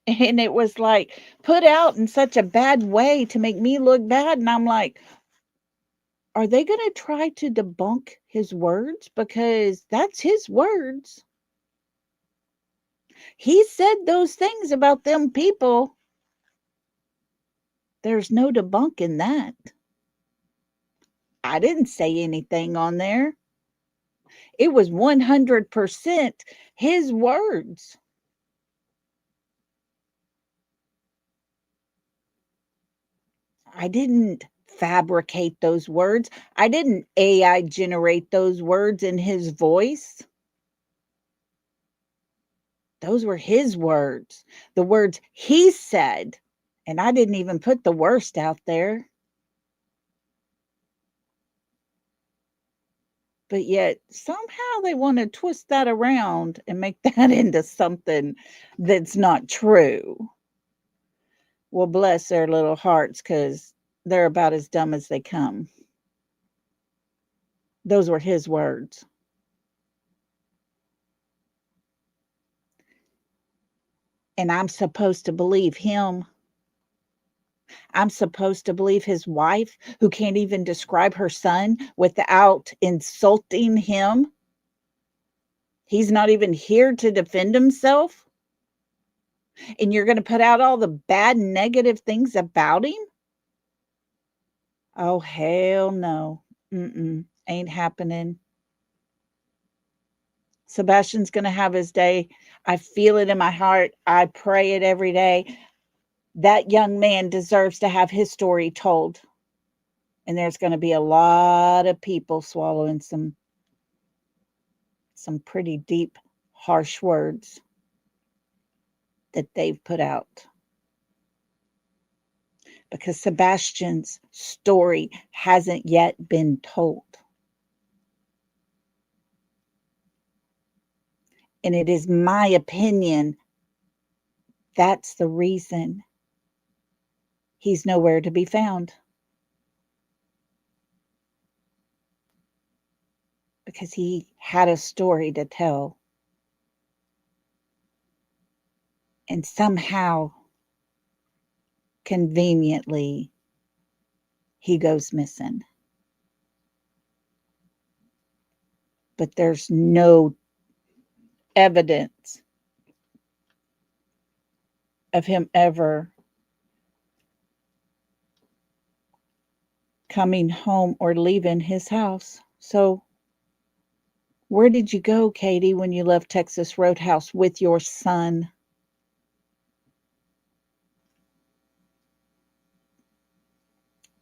And it was like put out in such a bad way to make me look bad. And I'm like, are they going to try to debunk his words? Because that's his words. He said those things about them people. There's no debunking that. I didn't say anything on there. It was 100% his words. I didn't fabricate those words. I didn't AI generate those words in his voice. Those were his words, the words he said. And I didn't even put the worst out there. But yet somehow they want to twist that around and make that into something that's not true. Well, bless their little hearts, because they're about as dumb as they come. Those were his words. And I'm supposed to believe him. I'm supposed to believe his wife, who can't even describe her son without insulting him. He's not even here to defend himself. And you're going to put out all the bad, negative things about him? Oh, hell no. Ain't happening. Sebastian's going to have his day. I feel it in my heart. I pray it every day. That young man deserves to have his story told. And there's going to be a lot of people swallowing some pretty deep, harsh words that they've put out. Because Sebastian's story hasn't yet been told. And it is my opinion that's the reason he's nowhere to be found. Because he had a story to tell. And somehow, conveniently, he goes missing. But there's no evidence of him ever coming home or leaving his house. So where did you go, Katie, when you left Texas Roadhouse with your son?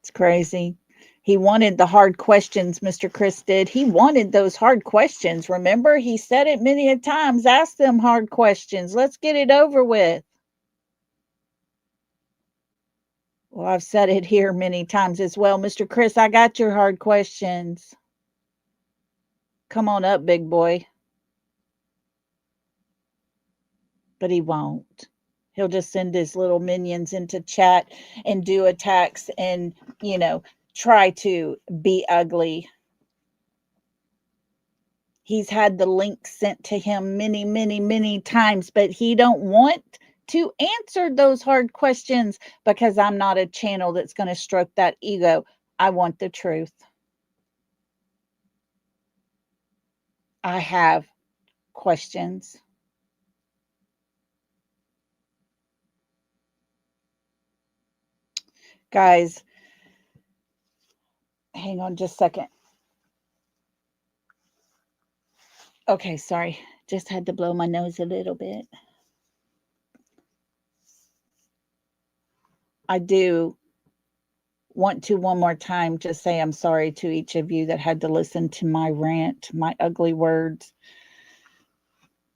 It's crazy. He wanted the hard questions, Mr. Chris did. He wanted those hard questions. Remember, he said it many a times. Ask them hard questions. Let's get it over with. Well, I've said it here many times as well. Mr. Chris, I got your hard questions. Come on up, big boy. But he won't. He'll just send his little minions into chat and do attacks and, try to be ugly. He's had the link sent to him many, many, many times, but he don't want to answer those hard questions because I'm not a channel that's going to stroke that ego. I want the truth. I have questions. Guys, hang on just a second. Okay, sorry. Just had to blow my nose a little bit. I do want to one more time just say I'm sorry to each of you that had to listen to my rant, my ugly words,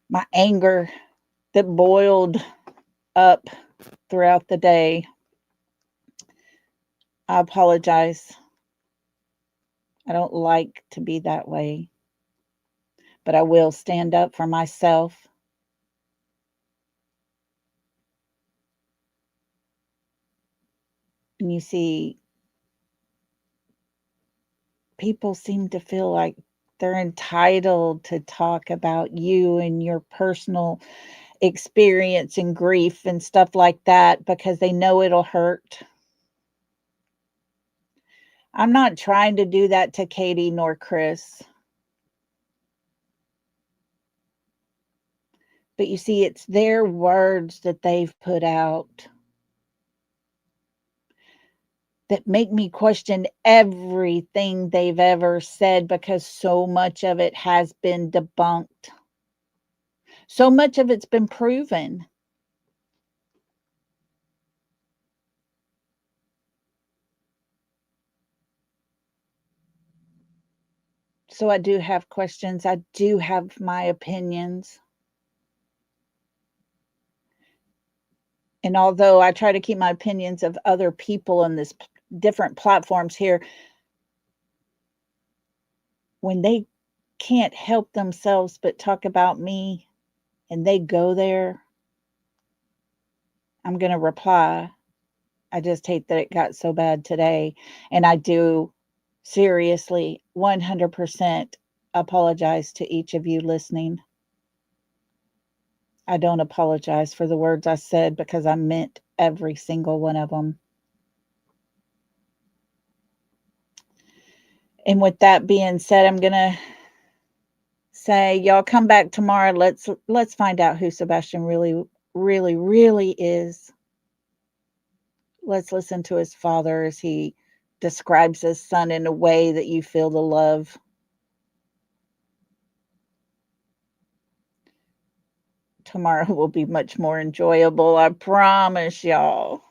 my anger that boiled up throughout the day. I apologize. I don't like to be that way, but I will stand up for myself. And you see, people seem to feel like they're entitled to talk about you and your personal experience and grief and stuff like that because they know it'll hurt. I'm not trying to do that to Katie nor Chris. But you see, it's their words that they've put out that make me question everything they've ever said because so much of it has been debunked. So much of it's been proven. So I do have questions. I do have my opinions. And although I try to keep my opinions of other people on this different platforms here, when they can't help themselves but talk about me and they go there, I'm going to reply. I just hate that it got so bad today. And I do seriously 100% apologize to each of you listening. I don't apologize for the words I said because I meant every single one of them. And with that being said, I'm going to say, y'all come back tomorrow. Let's find out who Sebastian really, really, really is. Let's listen to his father as he describes his son in a way that you feel the love. Tomorrow will be much more enjoyable. I promise y'all.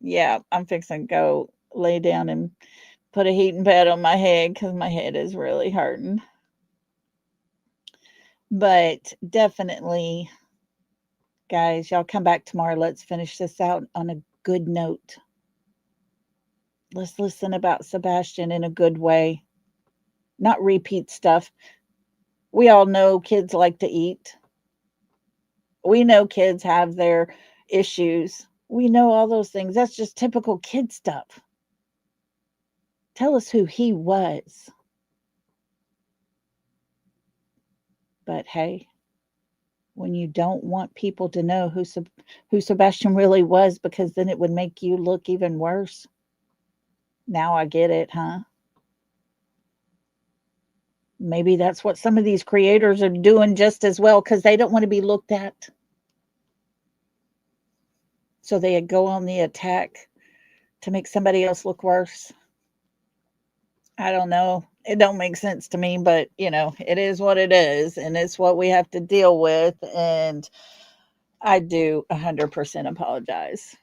Yeah, I'm fixing to go lay down and put a heating pad on my head because my head is really hurting. But definitely, guys, y'all come back tomorrow. Let's finish this out on a good note. Let's listen about Sebastian in a good way. Not repeat stuff. We all know kids like to eat. We know kids have their issues. We know all those things. That's just typical kid stuff. Tell us who he was. But hey, when you don't want people to know who Sebastian really was, because then it would make you look even worse. Now I get it, huh? Maybe that's what some of these creators are doing just as well, because they don't want to be looked at. So they go on the attack to make somebody else look worse. I don't know. It don't make sense to me, but it is what it is, and it's what we have to deal with. And I do 100% apologize.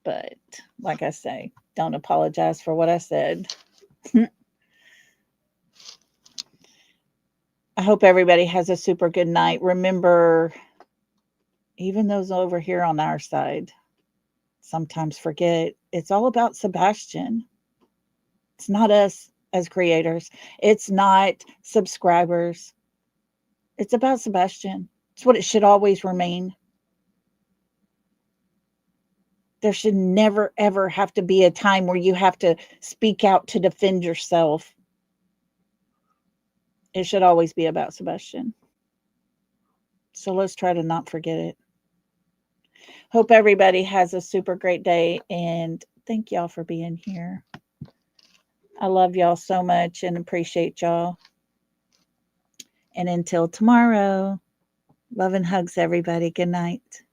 But like I say, don't apologize for what I said. I hope everybody has a super good night. Remember, even those over here on our side sometimes forget it's all about Sebastian. It's not us as creators. It's not subscribers. It's about Sebastian. It's what it should always remain. There should never, ever have to be a time where you have to speak out to defend yourself. It should always be about Sebastian. So let's try to not forget it. Hope everybody has a super great day, and thank y'all for being here. I love y'all so much and appreciate y'all. And until tomorrow, love and hugs, everybody. Good night.